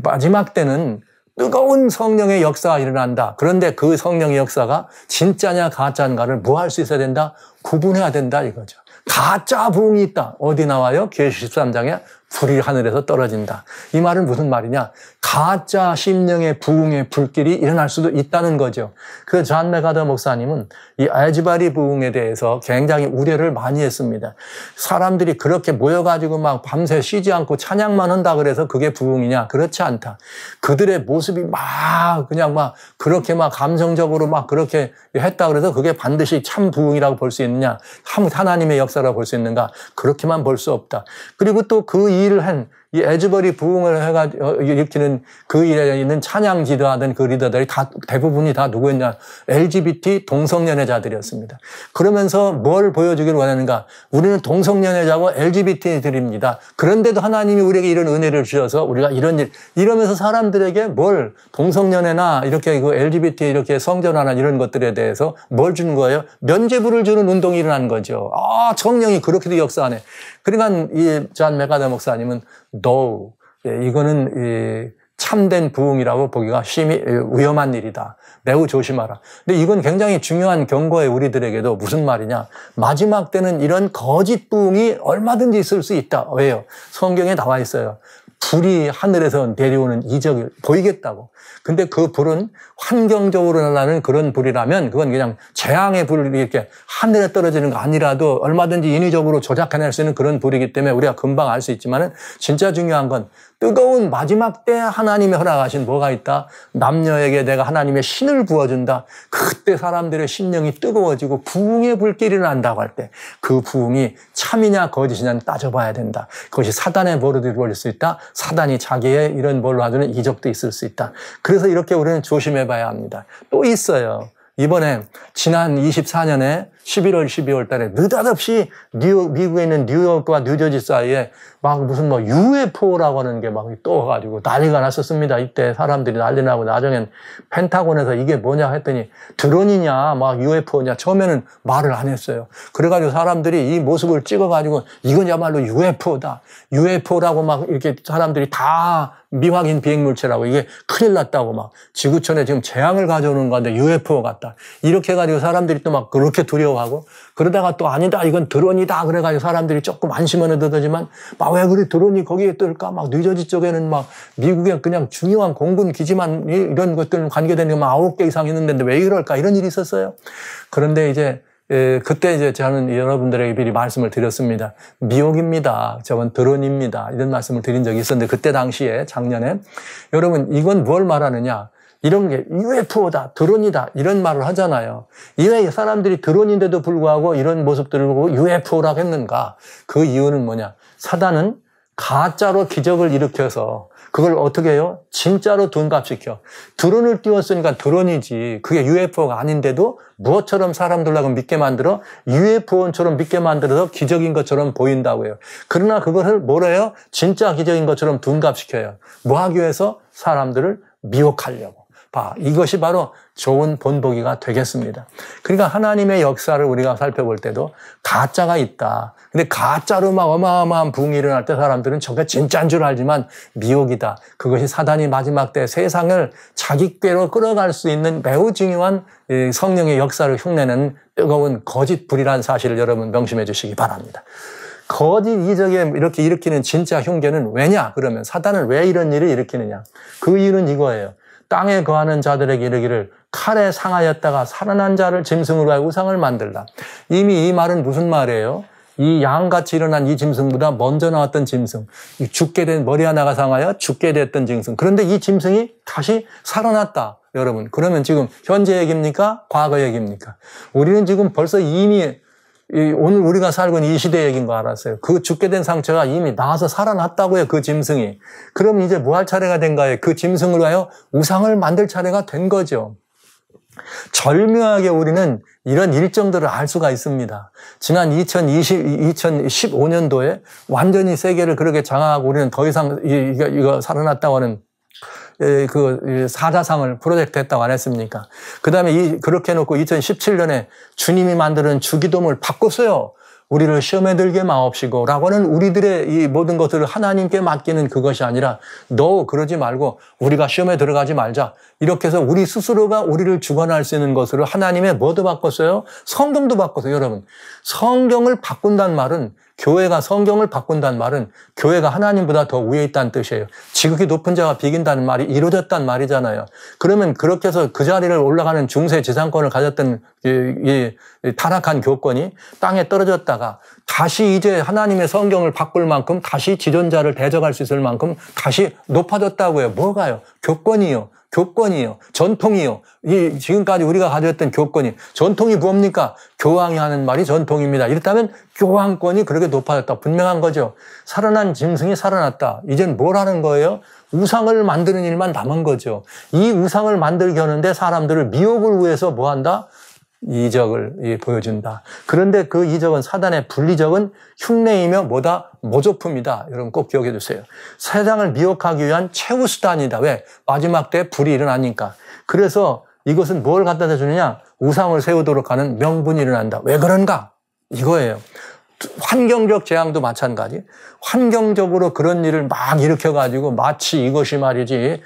마지막 때는 뜨거운 성령의 역사가 일어난다. 그런데 그 성령의 역사가 진짜냐 가짜인가를 뭐 할 수 있어야 된다? 구분해야 된다 이거죠. 가짜 부흥이 있다. 어디 나와요? 계시 13장에 불이 하늘에서 떨어진다. 이 말은 무슨 말이냐? 가짜 심령의 부흥의 불길이 일어날 수도 있다는 거죠. 그 존 맥하더 목사님은 이 아즈베리 부흥에 대해서 굉장히 우려를 많이 했습니다. 사람들이 그렇게 모여가지고 막 밤새 쉬지 않고 찬양만 한다 그래서 그게 부흥이냐? 그렇지 않다. 그들의 모습이 막 그냥 막 그렇게 막 감성적으로 막 그렇게 했다 그래서 그게 반드시 참 부흥이라고 볼 수 있느냐? 하나님의 역사라고 볼 수 있는가? 그렇게만 볼 수 없다. 그리고 또 그 일을 한 이 아즈베리 부흥을 해가지고 일으키는 그 일에 있는 찬양 지도하던 그 리더들이 다 대부분이 다 누구였냐? LGBT 동성연애자들이었습니다. 그러면서 뭘 보여주기를 원하는가? 우리는 동성연애자고 LGBT들입니다. 그런데도 하나님이 우리에게 이런 은혜를 주셔서 우리가 이런 일 이러면서 사람들에게 뭘 동성연애나 이렇게 그 LGBT 이렇게 성전화나 이런 것들에 대해서 뭘 주는 거예요? 면죄부를 주는 운동이 일어난 거죠. 아, 성령이 그렇게도 역사하네. 그러니까 이 존 맥하더 목사님은 No, 이거는 참된 부흥이라고 보기가 심히 위험한 일이다. 매우 조심하라. 근데 이건 굉장히 중요한 경고예요. 우리들에게도. 무슨 말이냐? 마지막 때는 이런 거짓 부흥이 얼마든지 있을 수 있다. 왜요? 성경에 나와 있어요. 불이 하늘에서 내려오는 이적이 보이겠다고. 근데 그 불은 환경적으로 나는 그런 불이라면 그건 그냥 재앙의 불이 이렇게 하늘에 떨어지는 거 아니라도 얼마든지 인위적으로 조작해낼 수 있는 그런 불이기 때문에 우리가 금방 알 수 있지만은 진짜 중요한 건 뜨거운 마지막 때 하나님이 허락하신 뭐가 있다? 남녀에게 내가 하나님의 신을 부어준다. 그때 사람들의 심령이 뜨거워지고 부흥의 불길이 난다고 할 때 그 부흥이 참이냐 거짓이냐 따져봐야 된다. 그것이 사단의 버릇이 벌릴 수 있다. 사단이 자기의 이런 뭘로 하는 이적도 있을 수 있다. 그래서 이렇게 우리는 조심해 봐야 합니다. 또 있어요. 이번에 지난 24년에 11월, 12월 달에 느닷없이 미국에 있는 뉴욕과 뉴저지 사이에 막 무슨 뭐 UFO라고 하는 게 막 떠가지고 난리가 났었습니다. 이때 사람들이 난리 나고 나중엔 펜타곤에서 이게 뭐냐 했더니 드론이냐 막 UFO냐 처음에는 말을 안 했어요. 그래가지고 사람들이 이 모습을 찍어가지고 이건야말로 UFO다. UFO라고 막 이렇게 사람들이 다 미확인 비행물체라고 이게 큰일 났다고 막 지구촌에 지금 재앙을 가져오는 건데 UFO 같다. 이렇게 해가지고 사람들이 또 막 그렇게 두려워하고 그러다가 또 아니다 이건 드론이다 그래가지고 사람들이 조금 안심은 얻어지만 막 왜 그래 드론이 거기에 뜰까 막 뉴저지 쪽에는 막 미국의 그냥 중요한 공군 기지만 이런 것들 관계되는 게 막 9개 이상 있는데 왜 이럴까 이런 일이 있었어요. 그런데 이제 그때 이제 저는 여러분들에게 미리 말씀을 드렸습니다. 미혹입니다. 저건 드론입니다. 이런 말씀을 드린 적이 있었는데 그때 당시에 작년에 여러분 이건 뭘 말하느냐? 이런 게 UFO다, 드론이다 이런 말을 하잖아요. 왜 사람들이 드론인데도 불구하고 이런 모습들을 보고 UFO라고 했는가? 그 이유는 뭐냐? 사단은 가짜로 기적을 일으켜서 그걸 어떻게 해요? 진짜로 둔갑시켜. 드론을 띄웠으니까 드론이지. 그게 UFO가 아닌데도 무엇처럼 사람들하고 믿게 만들어? UFO처럼 믿게 만들어서 기적인 것처럼 보인다고 해요. 그러나 그것을 뭐래요? 진짜 기적인 것처럼 둔갑시켜요. 뭐 하기 위해서? 사람들을 미혹하려고. 봐, 이것이 바로 좋은 본보기가 되겠습니다. 그러니까 하나님의 역사를 우리가 살펴볼 때도 가짜가 있다. 근데 가짜로 막 어마어마한 부흥이 일어날 때 사람들은 저게 진짜인 줄 알지만 미혹이다. 그것이 사단이 마지막 때 세상을 자기께로 끌어갈 수 있는 매우 중요한 성령의 역사를 흉내내는 뜨거운 거짓 불이라는 사실을 여러분 명심해 주시기 바랍니다. 거짓 이적에 이렇게 일으키는 진짜 흉계는 왜냐? 그러면 사단은 왜 이런 일을 일으키느냐? 그 이유는 이거예요. 땅에 거하는 자들에게 이르기를 칼에 상하였다가 살아난 자를 짐승으로 하여 우상을 만들라. 이미 이 말은 무슨 말이에요? 이 양같이 일어난 이 짐승보다 먼저 나왔던 짐승, 죽게 된 머리 하나가 상하여 죽게 됐던 짐승. 그런데 이 짐승이 다시 살아났다. 여러분, 그러면 지금 현재 얘기입니까? 과거 얘기입니까? 우리는 지금 벌써 이미 오늘 우리가 살고 있는 이 시대 얘기인 거 알았어요. 그 죽게 된 상처가 이미 나와서 살아났다고요. 그 짐승이. 그럼 이제 뭐 할 차례가 된 거예요? 그 짐승으로 하여 우상을 만들 차례가 된 거죠. 절묘하게 우리는 이런 일정들을 알 수가 있습니다. 지난 2015년도에 완전히 세계를 그렇게 장악하고 우리는 더 이상 이거 살아났다고 하는 그 사자상을 프로젝트 했다고 안 했습니까? 그 다음에 그렇게 해놓고 2017년에 주님이 만드는 주기도문을 바꿨어요. 우리를 시험에 들게 마옵시고 라고 하는 우리들의 이 모든 것들을 하나님께 맡기는 그것이 아니라 너 그러지 말고 우리가 시험에 들어가지 말자. 이렇게 해서 우리 스스로가 우리를 주관할 수 있는 것으로 하나님의 뭐도 바꿨어요? 성경도 바꿨어요. 여러분, 성경을 바꾼다는 말은 교회가 성경을 바꾼다는 말은 교회가 하나님보다 더 위에 있다는 뜻이에요. 지극히 높은 자가 비긴다는 말이 이루어졌다는 말이잖아요. 그러면 그렇게 해서 그 자리를 올라가는 중세 지상권을 가졌던 이 타락한 교권이 땅에 떨어졌다가 다시 이제 하나님의 성경을 바꿀 만큼 다시 지존자를 대적할 수 있을 만큼 다시 높아졌다고요. 뭐가요? 교권이요. 전통이요. 지금까지 우리가 가졌던 교권이, 전통이 뭡니까? 교황이 하는 말이 전통입니다. 이렇다면 교황권이 그렇게 높아졌다. 분명한 거죠. 살아난 짐승이 살아났다. 이젠 뭘 하는 거예요? 우상을 만드는 일만 남은 거죠. 이 우상을 만들게 하는데 사람들을 미혹을 위해서 뭐 한다? 이적을 보여준다. 그런데 그 이적은 사단의 분리적은 흉내이며 뭐다? 모조품이다. 여러분 꼭 기억해 주세요. 세상을 미혹하기 위한 최후 수단이다. 왜? 마지막 때 불이 일어나니까. 그래서 이것은 뭘 갖다 주느냐? 우상을 세우도록 하는 명분이 일어난다. 왜 그런가? 이거예요. 환경적 재앙도 마찬가지. 환경적으로 그런 일을 막 일으켜가지고 마치 이것이 말이지,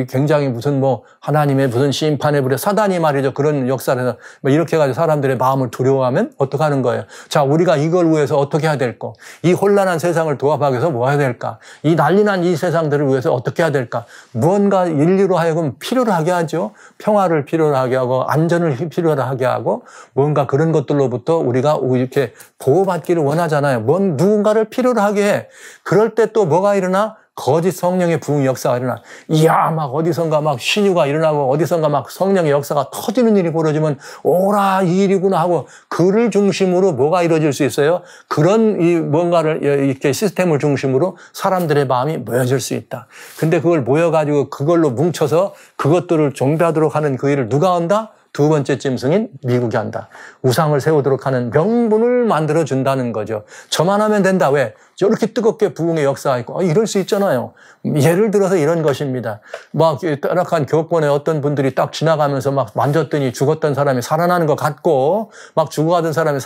굉장히 무슨 하나님의 무슨 심판의 불에 사단이 말이죠. 그런 역사에서 이렇게 해가지고 사람들의 마음을 두려워하면 어떻게 하는 거예요? 자, 우리가 이걸 위해서 어떻게 해야 될까? 이 혼란한 세상을 도합하기 위해서 뭐 해야 될까? 이 난리난 이 세상들을 위해서 어떻게 해야 될까? 무언가 인류로 하여금 필요로 하게 하죠. 평화를 필요로 하게 하고, 안전을 필요로 하게 하고, 뭔가 그런 것들로부터 우리가 이렇게 보호받기를 원하잖아요. 누군가를 필요로 하게 해. 그럴 때 또 뭐가 일어나? 거짓 성령의 부흥 역사가 일어나. 이야, 막 어디선가 막 신유가 일어나고 어디선가 막 성령의 역사가 터지는 일이 벌어지면 오라, 이 일이구나 하고 그를 중심으로 뭐가 이루어질 수 있어요? 그런 뭔가를 이렇게 시스템을 중심으로 사람들의 마음이 모여질 수 있다. 근데 그걸 모여가지고 그걸로 뭉쳐서 그것들을 종배하도록 하는 그 일을 누가 한다? 두 번째 짐승인 미국이 한다. 우상을 세우도록 하는 명분을 만들어준다는 거죠. 저만 하면 된다. 왜? 저렇게 뜨겁게 부흥의 역사가 있고 이럴 수 있잖아요. 예를 들어서 이런 것입니다. 막 타락한 교권의 어떤 분들이 딱 지나가면서 막 만졌더니 죽었던 사람이 살아나는 것 같고 막 죽어가던 사람이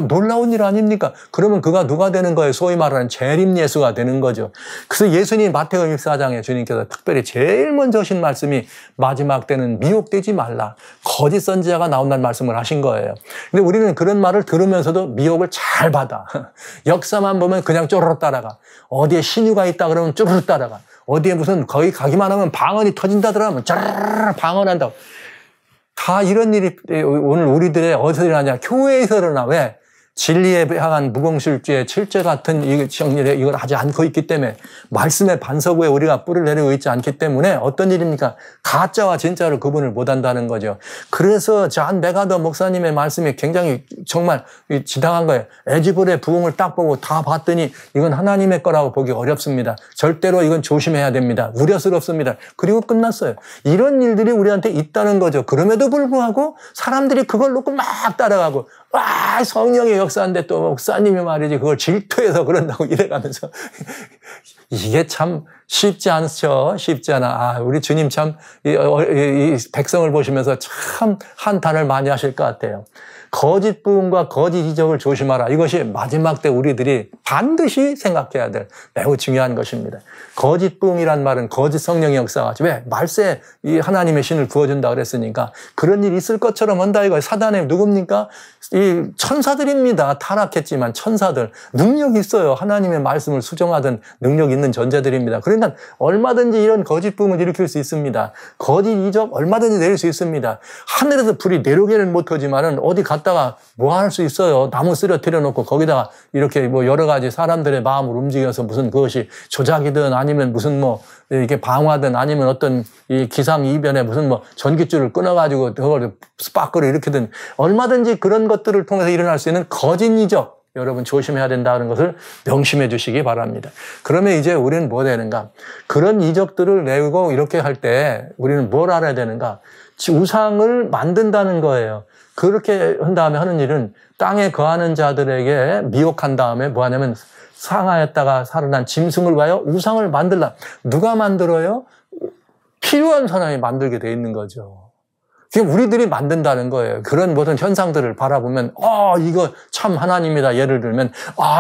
놀라운 일 아닙니까? 그러면 그가 누가 되는 거예요? 소위 말하는 재림 예수가 되는 거죠. 그래서 예수님 마태복음 24장에 주님께서 특별히 제일 먼저 하신 말씀이 마지막 때는 미혹되지 말라. 거짓 선지자가 나온다는 말씀을 하신 거예요. 근데 우리는 그런 말을 들으면서도 미혹을 잘 받아. 역사만 보면 그냥 쪼르르 따라가. 어디에 신유가 있다 그러면 쪼르르 따라가. 어디에 무슨 거기 가기만 하면 방언이 터진다더라면 쪼르르 방언한다고. 다 이런 일이 오늘 우리들의 어디서 일어나냐? 교회에서 일어나. 왜? 진리에 향한 무공실주의 7제 같은 이 정리를 이걸 하지 않고 있기 때문에 말씀의 반석 위에 우리가 뿌리를 내리고 있지 않기 때문에 어떤 일입니까? 가짜와 진짜를 구분을 못한다는 거죠. 그래서 잔 메가더 목사님의 말씀이 굉장히 정말 지당한 거예요. 에즈볼의 부흥을 딱 보고 다 봤더니 이건 하나님의 거라고 보기 어렵습니다. 절대로 이건 조심해야 됩니다. 우려스럽습니다. 그리고 끝났어요. 이런 일들이 우리한테 있다는 거죠. 그럼에도 불구하고 사람들이 그걸 놓고 막 따라가고 와, 성령의 역사인데 또 목사님이 말이지 그걸 질투해서 그런다고 이래가면서 이게 참 쉽지 않죠. 쉽지 않아. 우리 주님 참 이 백성을 보시면서 참 한탄을 많이 하실 것 같아요. 거짓 부흥과 거짓 이적을 조심하라. 이것이 마지막 때 우리들이 반드시 생각해야 될 매우 중요한 것입니다. 거짓 부흥이란 말은 거짓 성령의 역사가 왜? 말세에 이 하나님의 신을 부어준다 그랬으니까 그런 일이 있을 것처럼 한다 이거예요. 사단의 누굽니까? 이 천사들입니다. 타락했지만 천사들. 능력이 있어요. 하나님의 말씀을 수정하던 능력 있는 존재들입니다. 그러니까 얼마든지 이런 거짓 부흥을 일으킬 수 있습니다. 거짓 이적 얼마든지 내릴 수 있습니다. 하늘에서 불이 내려오기는 못하지만은 어디 갔다 갖다가 뭐 할 수 있어요? 나무 쓰러뜨려 놓고 거기다가 이렇게 뭐 여러 가지 사람들의 마음을 움직여서 무슨 그것이 조작이든 아니면 무슨 뭐 이게 방화든 아니면 어떤 이 기상이변에 무슨 뭐 전기줄을 끊어가지고 그걸 스파크를 일으키든 얼마든지 그런 것들을 통해서 일어날 수 있는 거짓 이적. 여러분 조심해야 된다는 것을 명심해 주시기 바랍니다. 그러면 이제 우리는 뭐 되는가? 그런 이적들을 내고 이렇게 할 때 우리는 뭘 알아야 되는가? 우상을 만든다는 거예요. 그렇게 한 다음에 하는 일은 땅에 거하는 자들에게 미혹한 다음에 뭐 하냐면 상하였다가 살아난 짐승을 위하여 우상을 만들라. 누가 만들어요? 필요한 사람이 만들게 돼 있는 거죠. 그게 우리들이 만든다는 거예요. 그런 모든 현상들을 바라보면, 이거 참 하나님이다. 예를 들면,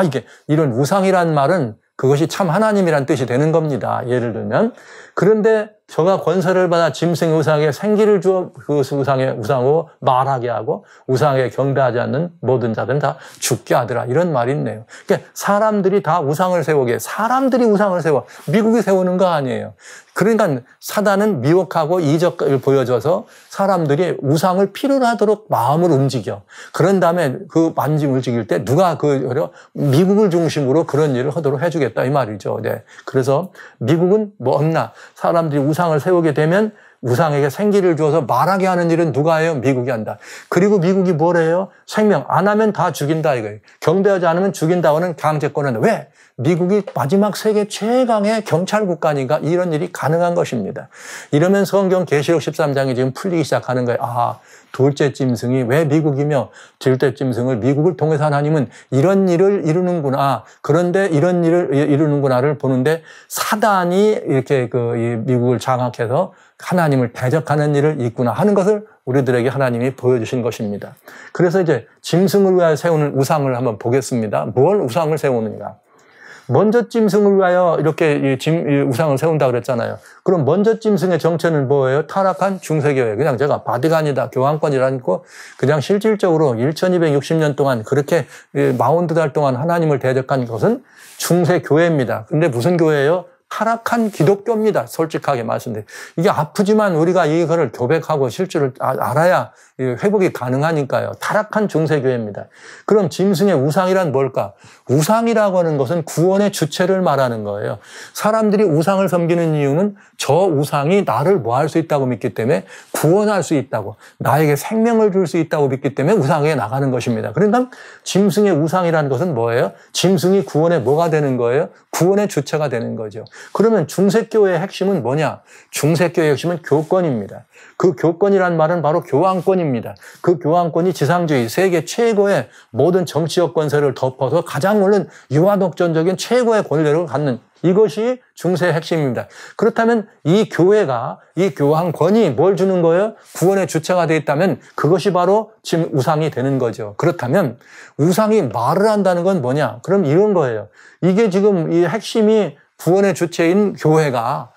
이게, 이런 우상이란 말은 그것이 참 하나님이란 뜻이 되는 겁니다. 예를 들면. 그런데 저가 권세를 받아 짐승의 우상에 생기를 주어 그 우상의 우상으로 말하게 하고 우상에 경배하지 않는 모든 자들은 다 죽게 하더라. 이런 말이 있네요. 그러니까 사람들이 다 우상을 세우게, 사람들이 우상을 세워. 미국이 세우는 거 아니에요. 그러니까 사단은 미혹하고 이적을 보여줘서 사람들이 우상을 필요로 하도록 마음을 움직여. 그런 다음에 그 만짐을 움직일 때 누가 미국을 중심으로 그런 일을 하도록 해주겠다 이 말이죠. 네. 그래서 미국은 뭐 없나? 사람들이 우상을 세우게 되면 우상에게 생기를 주어서 말하게 하는 일은 누가 해요? 미국이 한다. 그리고 미국이 뭐래요? 생명 안 하면 다 죽인다 이거예요. 경배하지 않으면 죽인다고는 강제권은 왜? 미국이 마지막 세계 최강의 경찰 국가니까 이런 일이 가능한 것입니다. 이러면 성경 계시록 13장이 지금 풀리기 시작하는 거예요. 둘째 짐승이 왜 미국이며 둘째 짐승을 미국을 통해서 하나님은 이런 일을 이루는구나. 그런데 이런 일을 이루는구나를 보는데 사단이 이렇게 이 미국을 장악해서 하나님을 대적하는 일을 있구나 하는 것을 우리들에게 하나님이 보여주신 것입니다. 그래서 이제 짐승을 위하여 세우는 우상을 한번 보겠습니다. 뭘 우상을 세우느냐. 먼저 짐승을 위하여 이렇게 우상을 세운다 그랬잖아요. 그럼 먼저 짐승의 정체는 뭐예요? 타락한 중세교회. 그냥 제가 바티칸이다, 교황권이라고 그냥 실질적으로 1260년 동안 그렇게 42달 동안 하나님을 대적한 것은 중세교회입니다. 근데 무슨 교회예요? 타락한 기독교입니다. 솔직하게 말씀드려요. 이게 아프지만 우리가 이거를 교백하고 실질을 알아야 회복이 가능하니까요. 타락한 중세교회입니다. 그럼 짐승의 우상이란 뭘까? 우상이라고 하는 것은 구원의 주체를 말하는 거예요. 사람들이 우상을 섬기는 이유는 저 우상이 나를 뭐 할 수 있다고 믿기 때문에 구원할 수 있다고, 나에게 생명을 줄 수 있다고 믿기 때문에 우상에 나가는 것입니다. 그러니까 짐승의 우상이라는 것은 뭐예요? 짐승이 구원의 뭐가 되는 거예요? 구원의 주체가 되는 거죠. 그러면 중세교회의 핵심은 뭐냐? 중세교회의 핵심은 교권입니다. 그 교권이란 말은 바로 교황권입니다. 그 교황권이 지상주의, 세계 최고의 모든 정치적 권세를 덮어서 가장 옳은 유아독존적인 최고의 권력을 갖는 이것이 중세의 핵심입니다. 그렇다면 이 교회가, 이 교황권이 뭘 주는 거예요? 구원의 주체가 되어 있다면 그것이 바로 지금 우상이 되는 거죠. 그렇다면 우상이 말을 한다는 건 뭐냐? 그럼 이런 거예요. 이게 지금 이 핵심이 구원의 주체인 교회가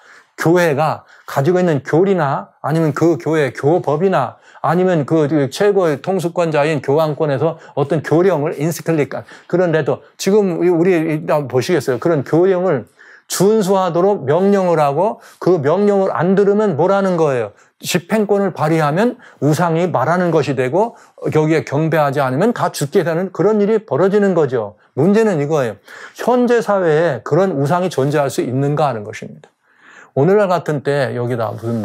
가지고 있는 교리나 아니면 그 교회 교법이나 아니면 그 최고의 통수권자인 교황권에서 어떤 교령을 인스클릭한 그런데도 지금 우리 보시겠어요. 그런 교령을 준수하도록 명령을 하고 그 명령을 안 들으면 뭐라는 거예요? 집행권을 발휘하면 우상이 말하는 것이 되고 여기에 경배하지 않으면 다 죽게 되는 그런 일이 벌어지는 거죠. 문제는 이거예요. 현재 사회에 그런 우상이 존재할 수 있는가 하는 것입니다. 오늘날 같은 때 여기다 무슨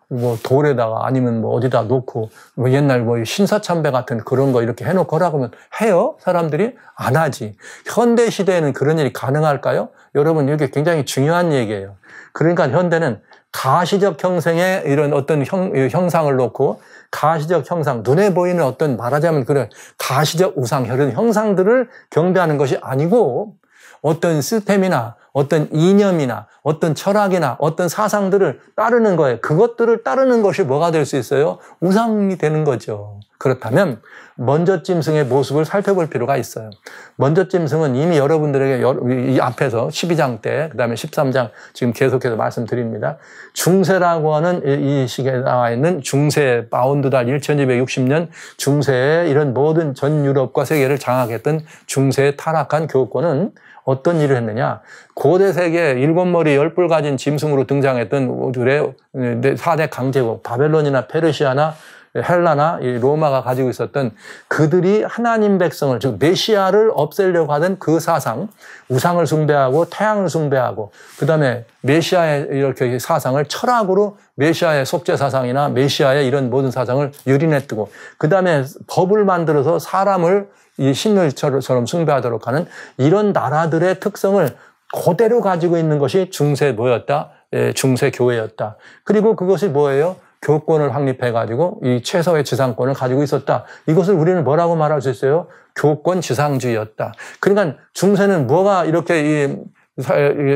뭐 돌에다가 아니면 뭐 어디다 놓고 뭐 옛날 뭐 신사참배 같은 그런 거 이렇게 해놓고 하라고 하면 해요? 사람들이? 안 하지. 현대 시대에는 그런 일이 가능할까요? 여러분 이게 굉장히 중요한 얘기예요. 그러니까 현대는 가시적 형상의 이런 어떤 형상을 놓고 가시적 형상, 눈에 보이는 어떤 말하자면 그런 가시적 우상, 이런 형상들을 경배하는 것이 아니고 어떤 시스템이나 어떤 이념이나 어떤 철학이나 어떤 사상들을 따르는 거예요. 그것들을 따르는 것이 뭐가 될 수 있어요? 우상이 되는 거죠. 그렇다면 먼저 짐승의 모습을 살펴볼 필요가 있어요. 먼저 짐승은 이미 여러분들에게 이 앞에서 12장 때 그다음에 13장 지금 계속해서 말씀드립니다. 중세라고 하는 이 시기에 나와 있는 중세 바운드달 1260년 중세의 이런 모든 전 유럽과 세계를 장악했던 중세의 타락한 교권은 어떤 일을 했느냐? 고대 세계 7머리 10뿔 가진 짐승으로 등장했던 우리의 4대 강제국, 바벨론이나 페르시아나 헬라나 이 로마가 가지고 있었던 그들이 하나님 백성을, 즉 메시아를 없애려고 하던 그 사상, 우상을 숭배하고 태양을 숭배하고 그다음에 메시아의 이렇게 사상을 철학으로 메시아의 속죄 사상이나 메시아의 이런 모든 사상을 유린했고 그다음에 법을 만들어서 사람을 이 신들처럼 숭배하도록 하는 이런 나라들의 특성을 그대로 가지고 있는 것이 중세 뭐였다? 중세 교회였다. 그리고 그것이 뭐예요? 교권을 확립해가지고 이 최소의 지상권을 가지고 있었다. 이것을 우리는 뭐라고 말할 수 있어요? 교권 지상주의였다. 그러니까 중세는 뭐가 이렇게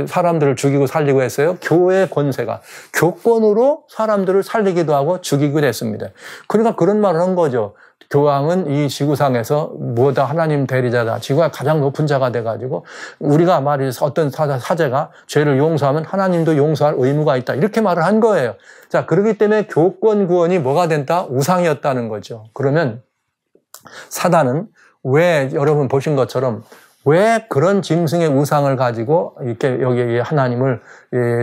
사람들을 죽이고 살리고 했어요? 교회의 권세가 교권으로 사람들을 살리기도 하고 죽이기도 했습니다. 그러니까 그런 말을 한 거죠. 교황은 이 지구상에서 무엇다 하나님 대리자다. 지구가 가장 높은 자가 돼가지고 우리가 말해서 어떤 사제가 죄를 용서하면 하나님도 용서할 의무가 있다. 이렇게 말을 한 거예요. 자, 그렇기 때문에 교권 구원이 뭐가 된다? 우상이었다는 거죠. 그러면 사단은 왜 여러분 보신 것처럼 왜 그런 짐승의 우상을 가지고 이렇게 여기 하나님을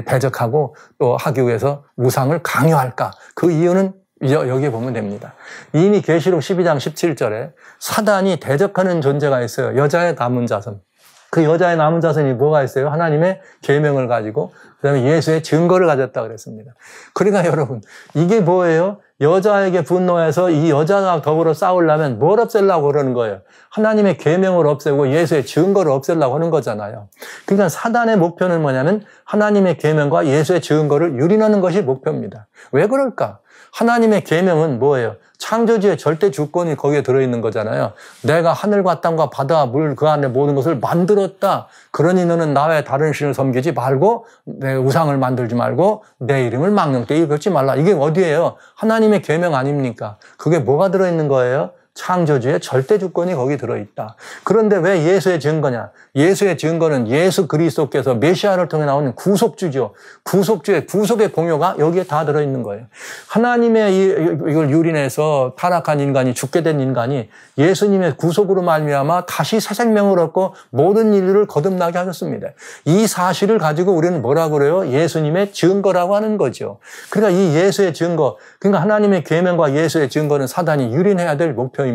대적하고 또 하기 위해서 우상을 강요할까? 그 이유는 여기에 보면 됩니다. 이미 계시록 12장 17절에 사단이 대적하는 존재가 있어요. 여자의 남은 자손. 그 여자의 남은 자손이 뭐가 있어요? 하나님의 계명을 가지고 그다음에 예수의 증거를 가졌다 그랬습니다. 그러니까 여러분 이게 뭐예요? 여자에게 분노해서 이 여자가 더불어 싸우려면 뭘 없애려고 그러는 거예요? 하나님의 계명을 없애고 예수의 증거를 없애려고 하는 거잖아요. 그러니까 사단의 목표는 뭐냐면 하나님의 계명과 예수의 증거를 유린하는 것이 목표입니다. 왜 그럴까? 하나님의 계명은 뭐예요? 창조주의 절대 주권이 거기에 들어있는 거잖아요. 내가 하늘과 땅과 바다와 물 그 안에 모든 것을 만들었다. 그러니 너는 나 외에 다른 신을 섬기지 말고 내 우상을 만들지 말고 내 이름을 망령되이 걷지 말라. 이게 어디예요? 하나님의 계명 아닙니까? 그게 뭐가 들어있는 거예요? 창조주의 절대 주권이 거기 들어있다. 그런데 왜 예수의 증거냐? 예수의 증거는 예수 그리스도께서 메시아를 통해 나오는 구속주죠. 구속의 공효가 여기에 다 들어있는 거예요. 하나님의 이걸 유린해서 타락한 인간이 죽게 된 인간이 예수님의 구속으로 말미암아 다시 새 생명을 얻고 모든 인류를 거듭나게 하셨습니다. 이 사실을 가지고 우리는 뭐라고 그래요? 예수님의 증거라고 하는 거죠. 그러니까 이 예수의 증거, 그러니까 하나님의 계명과 예수의 증거는 사단이 유린해야 될 목표입니다.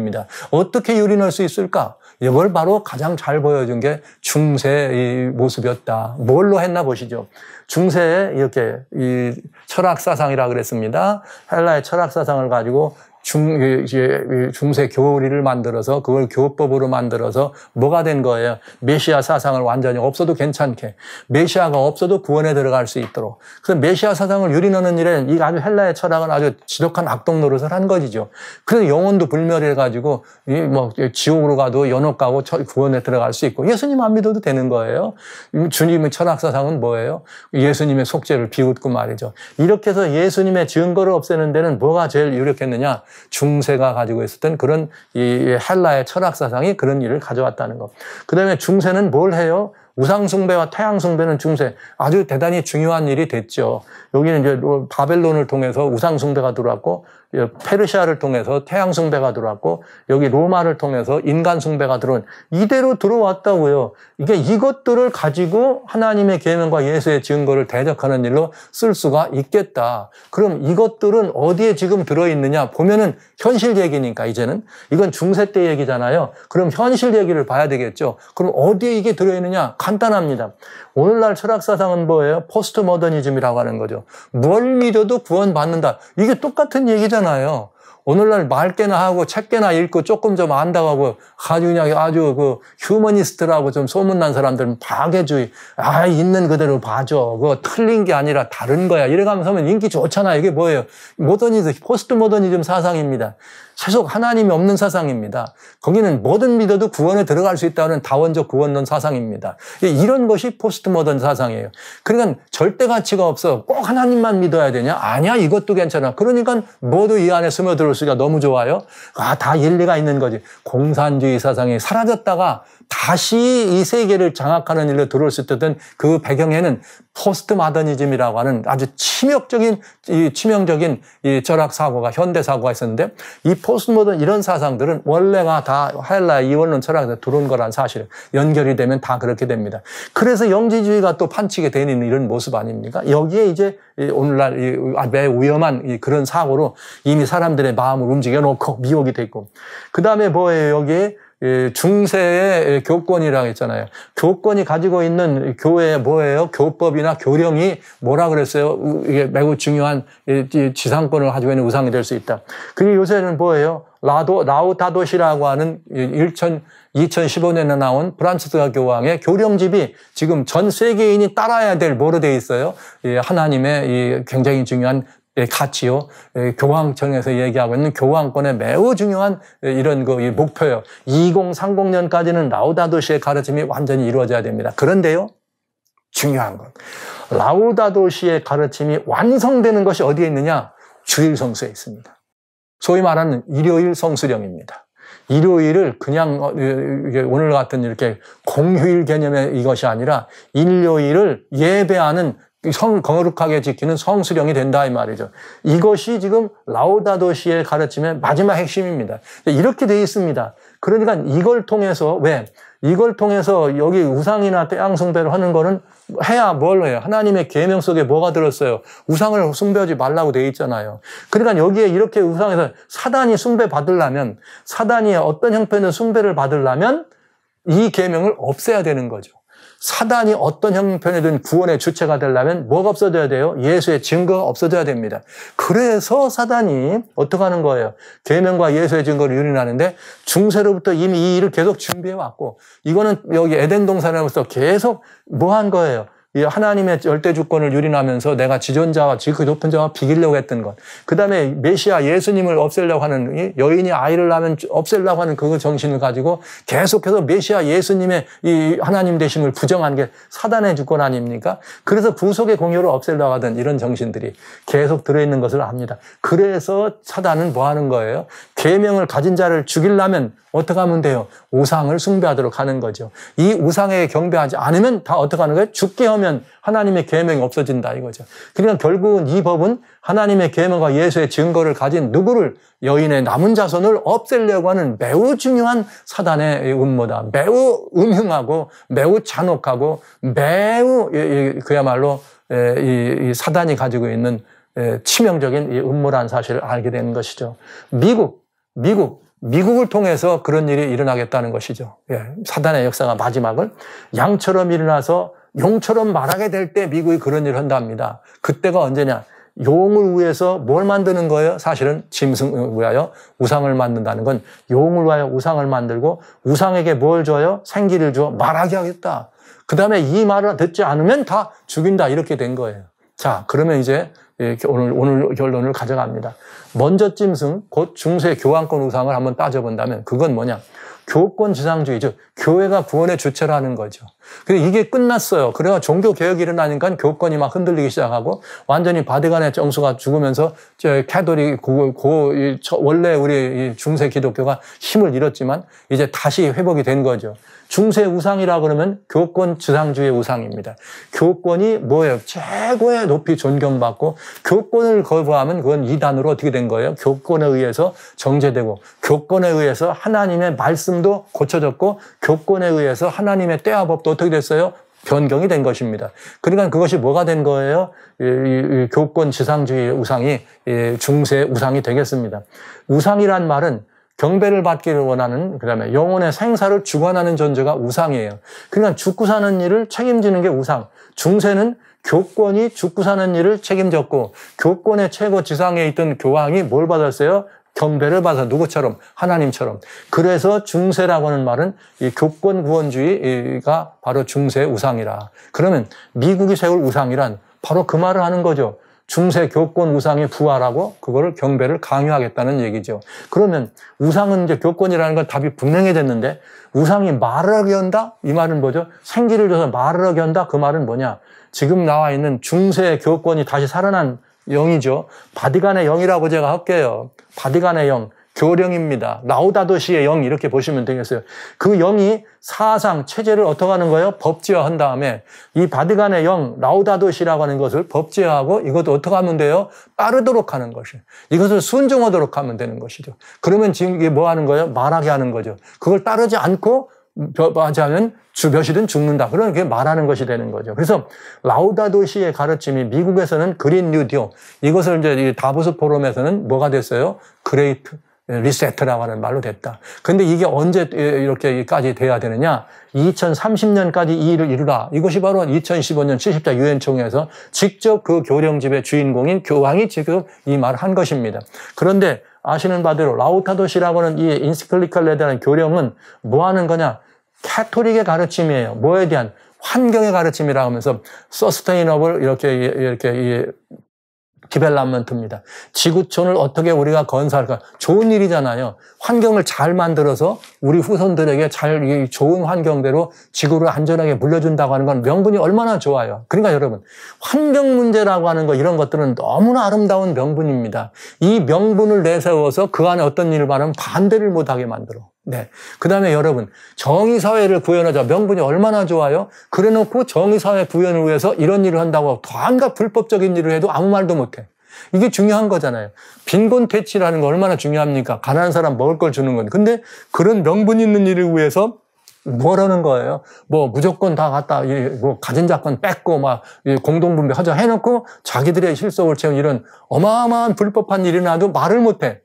어떻게 유린할 수 있을까? 이걸 바로 가장 잘 보여준 게 중세의 모습이었다. 뭘로 했나 보시죠. 중세에 이렇게 이 철학사상이라 그랬습니다. 헬라의 철학사상을 가지고 중세 교리를 만들어서 그걸 교법으로 만들어서 뭐가 된 거예요? 메시아 사상을 완전히 없어도 괜찮게 메시아가 없어도 구원에 들어갈 수 있도록 그래서 메시아 사상을 유린하는 일에 이 아주 헬라의 철학은 아주 지독한 악독 노릇을 한 것이죠. 그래서 영혼도 불멸해가지고 지옥으로 가도 연옥 가고 구원에 들어갈 수 있고 예수님 안 믿어도 되는 거예요. 주님의 철학 사상은 뭐예요? 예수님의 속죄를 비웃고 말이죠. 이렇게 해서 예수님의 증거를 없애는 데는 뭐가 제일 유력했느냐? 중세가 가지고 있었던 그런 이 헬라의 철학 사상이 그런 일을 가져왔다는 것. 그 다음에 중세는 뭘 해요? 우상숭배와 태양숭배는 중세 아주 대단히 중요한 일이 됐죠. 여기는 이제 바벨론을 통해서 우상숭배가 들어왔고 페르시아를 통해서 태양숭배가 들어왔고 여기 로마를 통해서 인간숭배가 들어온 이대로 들어왔다고요. 이게 이것들을 가지고 하나님의 계명과 예수의 증거를 대적하는 일로 쓸 수가 있겠다. 그럼 이것들은 어디에 지금 들어있느냐 보면은 현실 얘기니까 이제는 이건 중세 때 얘기잖아요. 그럼 현실 얘기를 봐야 되겠죠. 그럼 어디에 이게 들어있느냐? 간단합니다. 오늘날 철학사상은 뭐예요? 포스트 모더니즘이라고 하는 거죠. 뭘 믿어도 구원받는다. 이게 똑같은 얘기잖아요. 오늘날 말깨나 하고 책깨나 읽고 조금 좀 안다고 하고 아주 그 휴머니스트라고 좀 소문난 사람들은 파괴주의. 있는 그대로 봐줘. 그거 틀린 게 아니라 다른 거야. 이래가면서 하면 인기 좋잖아요. 이게 뭐예요? 모더니즘, 포스트 모더니즘 사상입니다. 세속 하나님이 없는 사상입니다. 거기는 뭐든 믿어도 구원에 들어갈 수 있다는 다원적 구원론 사상입니다. 이런 것이 포스트 모던 사상이에요. 그러니까 절대 가치가 없어. 꼭 하나님만 믿어야 되냐? 아니야, 이것도 괜찮아. 그러니까 모두 이 안에 스며들을 수가 너무 좋아요. 다 일리가 있는 거지. 공산주의 사상이 사라졌다가 다시 이 세계를 장악하는 일로 들어올 수 있던 그 배경에는 포스트 마더니즘이라고 하는 아주 치명적인 이 철학 사고가, 현대 사고가 있었는데, 이 포스트 모던 이런 사상들은 원래가 다 헬라 이원론 철학에서 들어온 거란 사실, 연결이 되면 다 그렇게 됩니다. 그래서 영지주의가 또 판치게 되는 이런 모습 아닙니까? 여기에 이제 오늘날 매우 위험한 그런 사고로 이미 사람들의 마음을 움직여 놓고 미혹이 됐고, 그 다음에 뭐예요? 여기에 중세의 교권이라고 했잖아요. 교권이 가지고 있는 교회의 뭐예요? 교법이나 교령이 뭐라 그랬어요? 이게 매우 중요한 지상권을 가지고 있는 우상이 될 수 있다. 그리고 요새는 뭐예요? 라우다도시라고 하는 2015년에 나온 프란치스카 교황의 교령집이 지금 전 세계인이 따라야 될 뭐로 되어 있어요? 하나님의 이 굉장히 중요한 가치요. 교황청에서 얘기하고 있는 교황권의 매우 중요한 이런 목표예요. 2030년까지는 라우다도시의 가르침이 완전히 이루어져야 됩니다. 그런데요, 중요한 건 라우다도시의 가르침이 완성되는 것이 어디에 있느냐? 주일 성수에 있습니다. 소위 말하는 일요일 성수령입니다. 일요일을 그냥 오늘 같은 이렇게 공휴일 개념의 이것이 아니라 일요일을 예배하는 거룩하게 지키는 성수령이 된다 이 말이죠. 이것이 지금 라우다도시의 가르침의 마지막 핵심입니다. 이렇게 돼 있습니다. 그러니까 이걸 통해서 이걸 통해서 여기 우상이나 태양 숭배를 하는 거는 해야 뭘 해요? 하나님의 계명 속에 뭐가 들었어요? 우상을 숭배하지 말라고 돼 있잖아요. 그러니까 여기에 이렇게 우상에서 사단이 숭배 받으려면, 사단이 어떤 형편의 숭배를 받으려면 이 계명을 없애야 되는 거죠. 사단이 어떤 형편이든 구원의 주체가 되려면 뭐가 없어져야 돼요? 예수의 증거가 없어져야 됩니다. 그래서 사단이 어떻게 하는 거예요? 계명과 예수의 증거를 유린하는데, 중세로부터 이미 이 일을 계속 준비해왔고, 이거는 여기 에덴 동산에서 계속 뭐 한 거예요? 하나님의 절대 주권을 유린하면서 내가 지존자와 지극히 높은 자와 비기려고 했던 것. 그 다음에 메시아 예수님을 없애려고 하는, 여인이 아이를 낳으면 없애려고 하는 그 정신을 가지고 계속해서 메시아 예수님의 이 하나님 되심을 부정한 게 사단의 주권 아닙니까? 그래서 구속의 공효를 없애려고 하던 이런 정신들이 계속 들어있는 것을 압니다. 그래서 사단은 뭐 하는 거예요? 계명을 가진 자를 죽이려면 어떻게 하면 돼요? 우상을 숭배하도록 하는 거죠. 이 우상에 경배하지 않으면 다 어떻게 하는 거예요? 죽게 하면 하나님의 계명이 없어진다 이거죠. 그러니까 결국은 이 법은 하나님의 계명과 예수의 증거를 가진 누구를, 여인의 남은 자손을 없애려고 하는 매우 중요한 사단의 음모다. 매우 음흉하고 매우 잔혹하고 매우 그야말로 이 사단이 가지고 있는 치명적인 이 음모라는 사실을 알게 되는 것이죠. 미국을 통해서 그런 일이 일어나겠다는 것이죠. 사단의 역사가 마지막을 양처럼 일어나서 용처럼 말하게 될 때 미국이 그런 일을 한답니다. 그때가 언제냐? 용을 위해서 뭘 만드는 거예요? 사실은 짐승을 위하여 우상을 만든다는 건 용을 위하여 우상을 만들고, 우상에게 뭘 줘요? 생기를 줘 말하게 하겠다. 그 다음에 이 말을 듣지 않으면 다 죽인다. 이렇게 된 거예요. 자, 그러면 이제 오늘 결론을 가져갑니다. 먼저 짐승, 곧 중세 교황권 우상을 한번 따져본다면 그건 뭐냐? 교권 지상주의, 즉 교회가 구원의 주체라는 거죠. 근데 이게 끝났어요. 그래야 종교 개혁이 일어나니까 교권이 막 흔들리기 시작하고, 완전히 바티칸의 정수가 죽으면서 캐톨릭 원래 우리 중세 기독교가 힘을 잃었지만 이제 다시 회복이 된 거죠. 중세 우상이라 그러면 교권 지상주의 우상입니다. 교권이 뭐예요? 최고의 높이 존경받고, 교권을 거부하면 그건 이단으로 어떻게 된 거예요? 교권에 의해서 정죄되고, 교권에 의해서 하나님의 말씀도 고쳐졌고, 교권에 의해서 하나님의 때와 법도 어떻게 됐어요? 변경이 된 것입니다. 그러니까 그것이 뭐가 된 거예요? 이 교권 지상주의 우상이 중세 우상이 되겠습니다. 우상이란 말은 경배를 받기를 원하는, 그다음에 영혼의 생사를 주관하는 존재가 우상이에요. 그러니까 죽고 사는 일을 책임지는 게 우상. 중세는 교권이 죽고 사는 일을 책임졌고, 교권의 최고 지상에 있던 교황이 뭘 받았어요? 경배를 받아. 누구처럼? 하나님처럼. 그래서 중세라고 하는 말은 이 교권 구원주의가 바로 중세 우상이라. 그러면 미국이 세울 우상이란 바로 그 말을 하는 거죠. 중세 교권 우상이 부활하고 그거를 경배를 강요하겠다는 얘기죠. 그러면 우상은 이제 교권이라는 건 답이 분명해졌는데, 우상이 말을 하게 한다? 이 말은 뭐죠? 생기를 줘서 말을 하게 한다? 그 말은 뭐냐? 지금 나와 있는 중세 교권이 다시 살아난 영이죠. 바티칸의 영이라고 제가 할게요. 바티칸의 영, 교령입니다. 라우다도시의 영 이렇게 보시면 되겠어요. 그 영이 사상, 체제를 어떻게 하는 거예요? 법제화한 다음에 이 바디간의 영, 라우다도시라고 하는 것을 법제화하고 이것도 어떻게 하면 돼요? 따르도록 하는 것이에요. 이것을 순종하도록 하면 되는 것이죠. 그러면 지금 이게 뭐 하는 거예요? 말하게 하는 거죠. 그걸 따르지 않고 하면 벼시든 죽는다. 그런 게 말하는 것이 되는 거죠. 그래서 라우다도시의 가르침이 미국에서는 그린 뉴딜, 이것을 이제 다보스 포럼에서는 뭐가 됐어요? 그레이트 리세트라고 하는 말로 됐다. 근데 이게 언제 이렇게까지 돼야 되느냐? 2030년까지 이 일을 이루라. 이것이 바로 2015년 70자 유엔총회에서 직접 그 교령집의 주인공인 교황이 지금 이 말을 한 것입니다. 그런데 아시는 바대로 라우다도시라고 하는 이 인시클리칼레다는 교령은 뭐 하는 거냐? 캐토릭의 가르침이에요. 뭐에 대한? 환경의 가르침이라고 하면서 서스테이너블 이렇게 디벨롭먼트입니다. 지구촌을 어떻게 우리가 건설할까? 좋은 일이잖아요. 환경을 잘 만들어서 우리 후손들에게 좋은 환경대로 지구를 안전하게 물려준다고 하는 건 명분이 얼마나 좋아요. 그러니까 여러분, 환경 문제라고 하는 거 이런 것들은 너무나 아름다운 명분입니다. 이 명분을 내세워서 그 안에 어떤 일을 말하면 반대를 못하게 만들어. 네. 그 다음에 여러분, 정의사회를 구현하자. 명분이 얼마나 좋아요? 그래 놓고 정의사회 구현을 위해서 이런 일을 한다고 더한가 불법적인 일을 해도 아무 말도 못해. 이게 중요한 거잖아요. 빈곤 퇴치라는 거 얼마나 중요합니까? 가난한 사람 먹을 걸 주는 건데. 근데 그런 명분 있는 일을 위해서 뭐라는 거예요? 뭐 무조건 다 갖다 뭐 가진 자권 뺏고 막 공동분배 하자 해놓고 자기들의 실속을 채운 이런 어마어마한 불법한 일이 나도 말을 못해.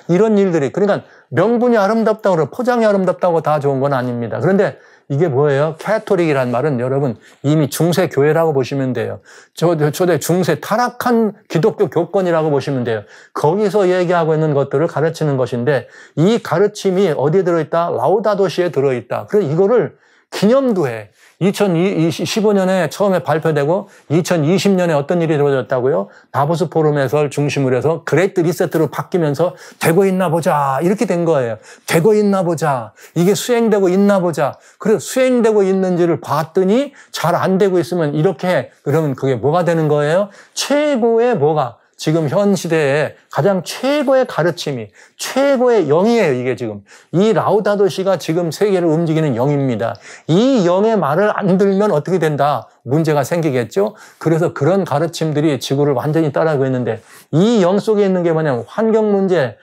이런 일들이, 그러니까 명분이 아름답다고 그러고 포장이 아름답다고 다 좋은 건 아닙니다. 그런데 이게 뭐예요? 캐토릭이란 말은 여러분 이미 중세 교회라고 보시면 돼요. 초대 중세 타락한 기독교 교권이라고 보시면 돼요. 거기서 얘기하고 있는 것들을 가르치는 것인데 이 가르침이 어디에 들어있다? 라우다도시에 들어있다. 그래서 이거를 기념도 해. 2015년에 처음에 발표되고 2020년에 어떤 일이 이루어졌다고요? 다보스 포럼에서 중심으로 해서 그레이트 리세트로 바뀌면서 되고 있나 보자. 이렇게 된 거예요. 되고 있나 보자. 이게 수행되고 있나 보자. 그래서 수행되고 있는지를 봤더니 잘 안 되고 있으면 이렇게 해. 그러면 그게 뭐가 되는 거예요? 최고의 뭐가? 지금 현 시대에 가장 최고의 가르침이, 최고의 영이에요, 이게 지금. 이 라우다도시가 지금 세계를 움직이는 영입니다. 이 영의 말을 안 들면 어떻게 된다? 문제가 생기겠죠? 그래서 그런 가르침들이 지구를 완전히 따라가고 있는데 이 영 속에 있는 게 뭐냐면 환경 문제,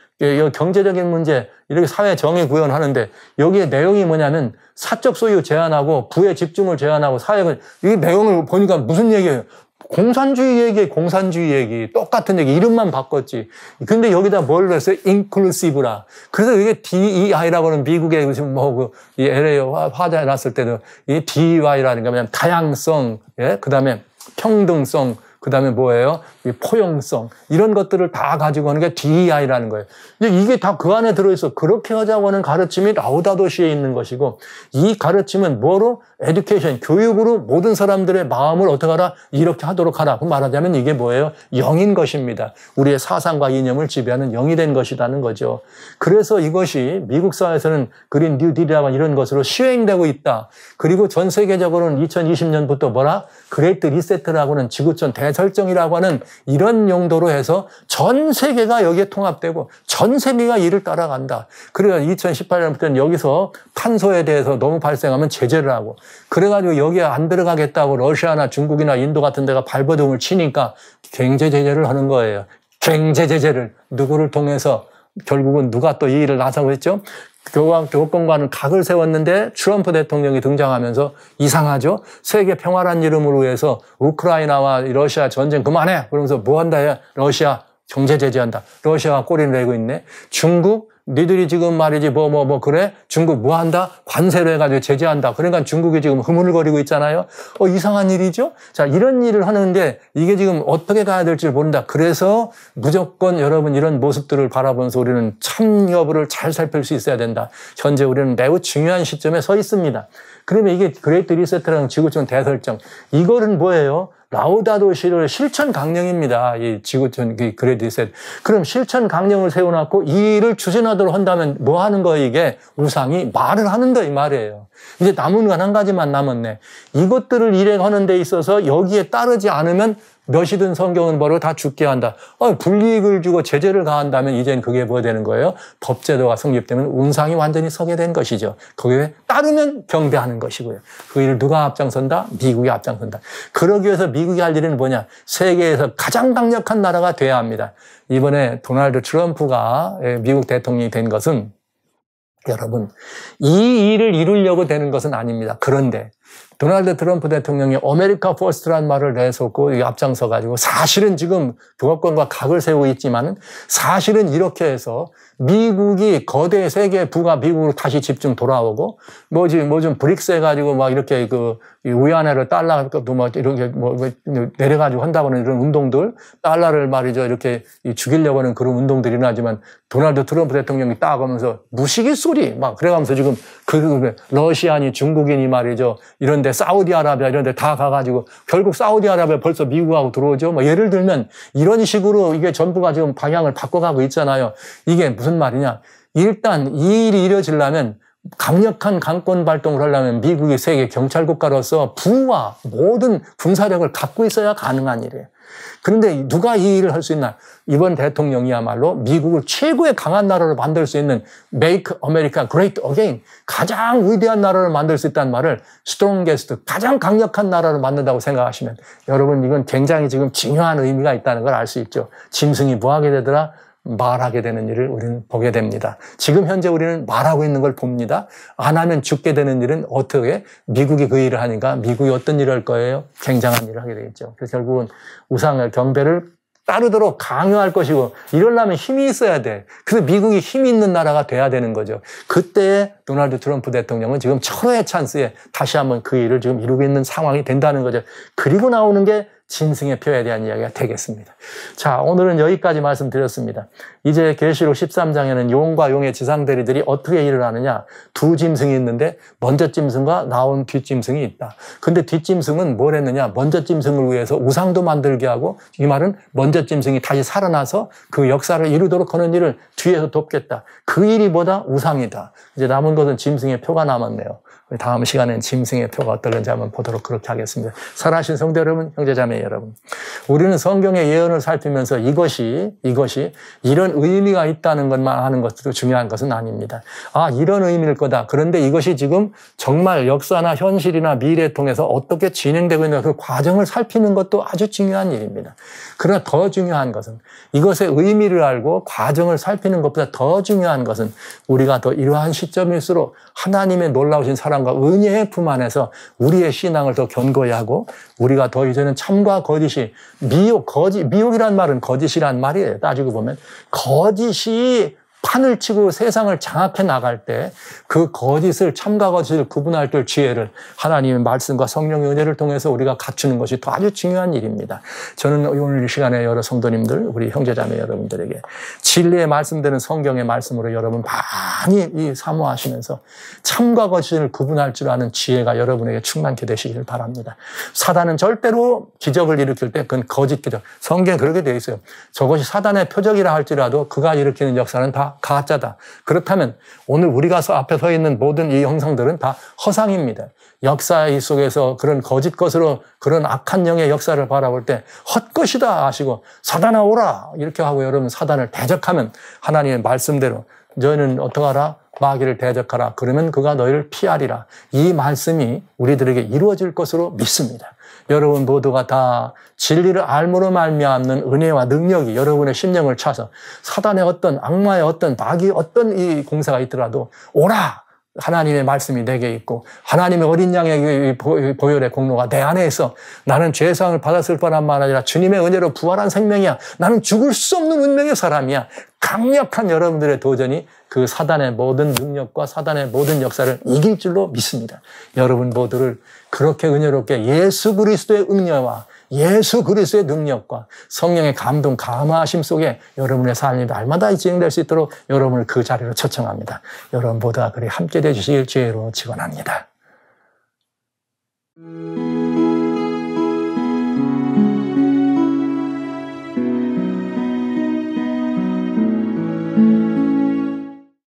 경제적인 문제, 이렇게 사회 정의 구현하는데 여기에 내용이 뭐냐면 사적 소유 제한하고 부의 집중을 제한하고 사회를, 이 내용을 보니까 무슨 얘기예요? 공산주의 얘기, 공산주의 얘기, 똑같은 얘기, 이름만 바꿨지. 근데 여기다 뭘 했어요? inclusive라. 그래서 이게 DEI라고 하는 미국의 지금 이 LA 화재 났을 때도 이 DEI라는 게 뭐냐면 다양성, 예? 그 다음에 평등성, 그 다음에 뭐예요? 이 포용성. 이런 것들을 다 가지고 하는 게 DEI라는 거예요. 이게 다 그 안에 들어있어. 그렇게 하자고 하는 가르침이 라우다도시에 있는 것이고, 이 가르침은 뭐로? 에듀케이션, 교육으로 모든 사람들의 마음을 어떻게 하라? 이렇게 하도록 하라. 말하자면 이게 뭐예요? 영인 것입니다. 우리의 사상과 이념을 지배하는 영이 된 것이라는 거죠. 그래서 이것이 미국 사회에서는 그린 뉴딜이라고 하는 이런 것으로 시행되고 있다. 그리고 전 세계적으로는 2020년부터 뭐라? 그레이트 리세트라고 하는 지구촌 대설정이라고 하는 이런 용도로 해서 전 세계가 여기에 통합되고 전 세계가 이를 따라간다. 그래서 2018년부터는 여기서 탄소에 대해서 너무 발생하면 제재를 하고, 그래가지고 여기에 안 들어가겠다고 러시아나 중국이나 인도 같은 데가 발버둥을 치니까 경제 제재를 하는 거예요. 경제 제재를 누구를 통해서, 결국은 누가 또 이 일을 나서고 했죠? 교권과는 각을 세웠는데 트럼프 대통령이 등장하면서 이상하죠? 세계 평화란 이름으로 해서 우크라이나와 러시아 전쟁 그만해! 그러면서 뭐 한다 해? 러시아 경제 제재한다. 러시아가 꼬리를 내고 있네. 중국 니들이 지금 말이지 그래? 중국 뭐 한다? 관세로 해가지고 제재한다. 그러니까 중국이 지금 흐물거리고 있잖아요. 이상한 일이죠? 자, 이런 일을 하는데 이게 지금 어떻게 가야 될지 모른다. 그래서 무조건 여러분 이런 모습들을 바라보면서 우리는 참 여부를 잘 살필 수 있어야 된다. 현재 우리는 매우 중요한 시점에 서 있습니다. 그러면 이게 그레이트 리세트라는 지구촌 대설정. 이거는 뭐예요? 라우다도시를 실천 강령입니다. 이 지구촌 그레이트 리세트. 그럼 실천 강령을 세워놓고 이 일을 추진하도록 한다면 뭐 하는 거예요, 이게? 우상이 말을 하는다, 이 말이에요. 이제 남은 건 한 가지만 남았네. 이것들을 일행하는 데 있어서 여기에 따르지 않으면 몇이든 성경은 뭐로 다 죽게 한다. 불이익을 주고 제재를 가한다면 이제는 그게 뭐 되는 거예요? 법제도가 성립되면 운상이 완전히 서게 된 것이죠. 거기에 따르면 경배하는 것이고요. 그 일을 누가 앞장선다? 미국이 앞장선다. 그러기 위해서 미국이 할 일은 뭐냐? 세계에서 가장 강력한 나라가 돼야 합니다. 이번에 도널드 트럼프가 미국 대통령이 된 것은 여러분, 이 일을 이루려고 되는 것은 아닙니다. 그런데 도널드 트럼프 대통령이 아메리카 퍼스트라는 말을 내놓고 앞장서 가지고 사실은 지금 교합권과 각을 세우고 있지만은 사실은 이렇게 해서 미국이 거대 세계 부가 미국으로 다시 집중 돌아오고 뭐 좀 브릭스 해가지고 막 이렇게 그 위안화를 달러도 뭐 이렇게 뭐 내려가지고 한다고는 이런 운동들 달러를 말이죠 이렇게 죽이려고 하는 그런 운동들이 일어나지만 도널드 트럼프 대통령이 딱 하면서 무시기 소리 막 그래가면서 지금 그 러시아니 중국인이 말이죠 이런데 사우디아라비아 이런데 다 가가지고 결국 사우디아라비아 벌써 미국하고 들어오죠. 뭐 예를 들면 이런 식으로 이게 전부가 지금 방향을 바꿔가고 있잖아요. 이게 무슨 말이냐? 일단 이 일이 이루어지려면 강력한 강권 발동을 하려면 미국이 세계 경찰 국가로서 부와 모든 군사력을 갖고 있어야 가능한 일이에요. 그런데 누가 이 일을 할 수 있나? 이번 대통령이야말로 미국을 최고의 강한 나라로 만들 수 있는 Make America Great Again 가장 위대한 나라를 만들 수 있다는 말을 strongest 가장 강력한 나라로 만든다고 생각하시면 여러분 이건 굉장히 지금 중요한 의미가 있다는 걸 알 수 있죠. 짐승이 뭐 하게 되더라? 말하게 되는 일을 우리는 보게 됩니다. 지금 현재 우리는 말하고 있는 걸 봅니다. 안 하면 죽게 되는 일은 어떻게? 미국이 그 일을 하니까 미국이 어떤 일을 할 거예요? 굉장한 일을 하게 되겠죠. 그래서 결국은 우상을 경배를 따르도록 강요할 것이고 이러려면 힘이 있어야 돼. 그래서 미국이 힘이 있는 나라가 돼야 되는 거죠. 그때 도널드 트럼프 대통령은 지금 철호의 찬스에 다시 한번 그 일을 지금 이루고 있는 상황이 된다는 거죠. 그리고 나오는 게 짐승의 표에 대한 이야기가 되겠습니다. 자, 오늘은 여기까지 말씀드렸습니다. 이제 계시록 13장에는 용과 용의 지상대리들이 어떻게 일을 하느냐. 두 짐승이 있는데 먼저 짐승과 나온 뒷짐승이 있다. 근데 뒷짐승은 뭘 했느냐. 먼저 짐승을 위해서 우상도 만들게 하고 이 말은 먼저 짐승이 다시 살아나서 그 역사를 이루도록 하는 일을 뒤에서 돕겠다. 그 일이 뭐다? 우상이다. 이제 남은 것은 짐승의 표가 남았네요. 다음 시간엔 짐승의 표가 어떨는지 한번 보도록 그렇게 하겠습니다. 사랑하신 성도 여러분, 형제자매 여러분. 우리는 성경의 예언을 살피면서 이것이 이런 의미가 있다는 것만 하는 것도 중요한 것은 아닙니다. 아, 이런 의미일 거다. 그런데 이것이 지금 정말 역사나 현실이나 미래를 통해서 어떻게 진행되고 있는 그 과정을 살피는 것도 아주 중요한 일입니다. 그러나 더 중요한 것은 이것의 의미를 알고 과정을 살피는 것보다 더 중요한 것은 우리가 더 이러한 시점일수록 하나님의 놀라우신 사랑과 은혜의 품 안에서 우리의 신앙을 더 견고히 하고 우리가 더 이제는 참과 거짓이 미혹이란 말은 거짓이란 말이에요. 따지고 보면 거짓이 판을 치고 세상을 장악해 나갈 때 그 거짓을 참과 거짓을 구분할 때 지혜를 하나님의 말씀과 성령의 은혜를 통해서 우리가 갖추는 것이 더 아주 중요한 일입니다. 저는 오늘 이 시간에 여러 성도님들 우리 형제자매 여러분들에게 진리의 말씀되는 성경의 말씀으로 여러분 많이 사모하시면서 참과 거짓을 구분할 줄 아는 지혜가 여러분에게 충만케 되시길 바랍니다. 사단은 절대로 기적을 일으킬 때 그건 거짓 기적. 성경에 그렇게 되어 있어요. 저것이 사단의 표적이라 할지라도 그가 일으키는 역사는 다 가짜다. 그렇다면 오늘 우리가 앞에 서 있는 모든 이 형상들은 다 허상입니다. 역사 속에서 그런 거짓 것으로 그런 악한 영의 역사를 바라볼 때 헛것이다 하시고 사단아 오라 이렇게 하고 여러분 사단을 대적하면 하나님의 말씀대로 너희는 어떡하라? 마귀를 대적하라. 그러면 그가 너희를 피하리라. 이 말씀이 우리들에게 이루어질 것으로 믿습니다. 여러분 모두가 다 진리를 알므로 말미암는 은혜와 능력이 여러분의 심령을 차서 사단의 어떤 악마의 어떤 마귀의 어떤 이 공사가 있더라도 오라! 하나님의 말씀이 내게 있고 하나님의 어린 양의 보혈의 공로가 내 안에 있어. 나는 죄사함을 받았을 뿐만 아니라 주님의 은혜로 부활한 생명이야. 나는 죽을 수 없는 운명의 사람이야. 강력한 여러분들의 도전이 그 사단의 모든 능력과 사단의 모든 역사를 이길 줄로 믿습니다. 여러분 모두를 그렇게 은혜롭게 예수 그리스도의 은혜와 예수 그리스도의 능력과 성령의 감동, 감화하심 속에 여러분의 삶이 날마다 진행될 수 있도록 여러분을 그 자리로 초청합니다. 여러분 모두가 그리 함께 되주시길 주의로 축원합니다.